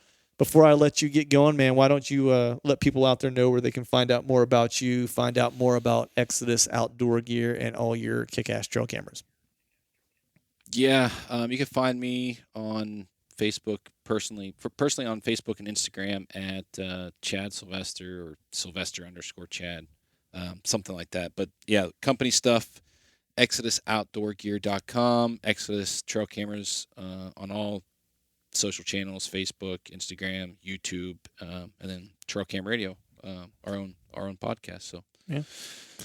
let you get going, man, why don't you let people out there know where they can find out more about you, find out more about Exodus Outdoor Gear and all your kick-ass trail cameras? Yeah, you can find me on Facebook personally on Facebook and Instagram at Chad Sylvester or Sylvester_Chad, something like that. But yeah, company stuff, ExodusOutdoorGear.com, Exodus Trail Cameras on all social channels, Facebook, Instagram, YouTube, and then Trail Cam Radio, our own podcast. So yeah,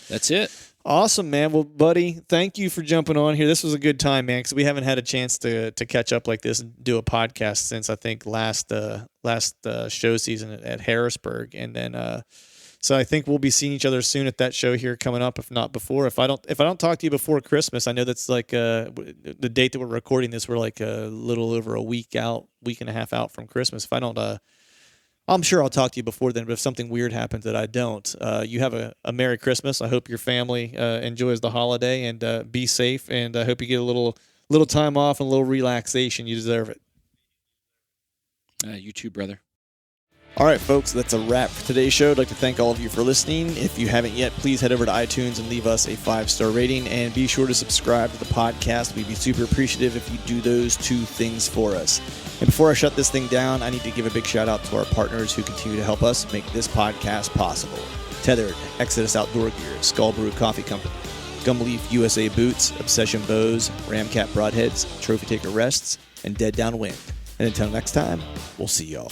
that's it. Awesome, man. Well, buddy, thank you for jumping on here. This was a good time, man, because we haven't had a chance to catch up like this and do a podcast since I think last show season at Harrisburg, and then so I think we'll be seeing each other soon at that show here coming up, if not before. If I don't talk to you before Christmas, I know that's like the date that we're recording this. We're like a little over a week and a half out from Christmas. If I don't, I'm sure I'll talk to you before then. But if something weird happens that I don't, you have a Merry Christmas. I hope your family enjoys the holiday, and be safe. And I hope you get a little time off and a little relaxation. You deserve it. You too, brother. All right, folks, that's a wrap for today's show. I'd like to thank all of you for listening. If you haven't yet, please head over to iTunes and leave us a 5-star rating, and be sure to subscribe to the podcast. We'd be super appreciative if you do those 2 things for us. And before I shut this thing down, I need to give a big shout out to our partners who continue to help us make this podcast possible. Tethered, Exodus Outdoor Gear, Skull Brew Coffee Company, Gumleaf USA Boots, Obsession Bows, Ramcat Broadheads, Trophy Taker Rests, and Dead Downwind. And until next time, we'll see y'all.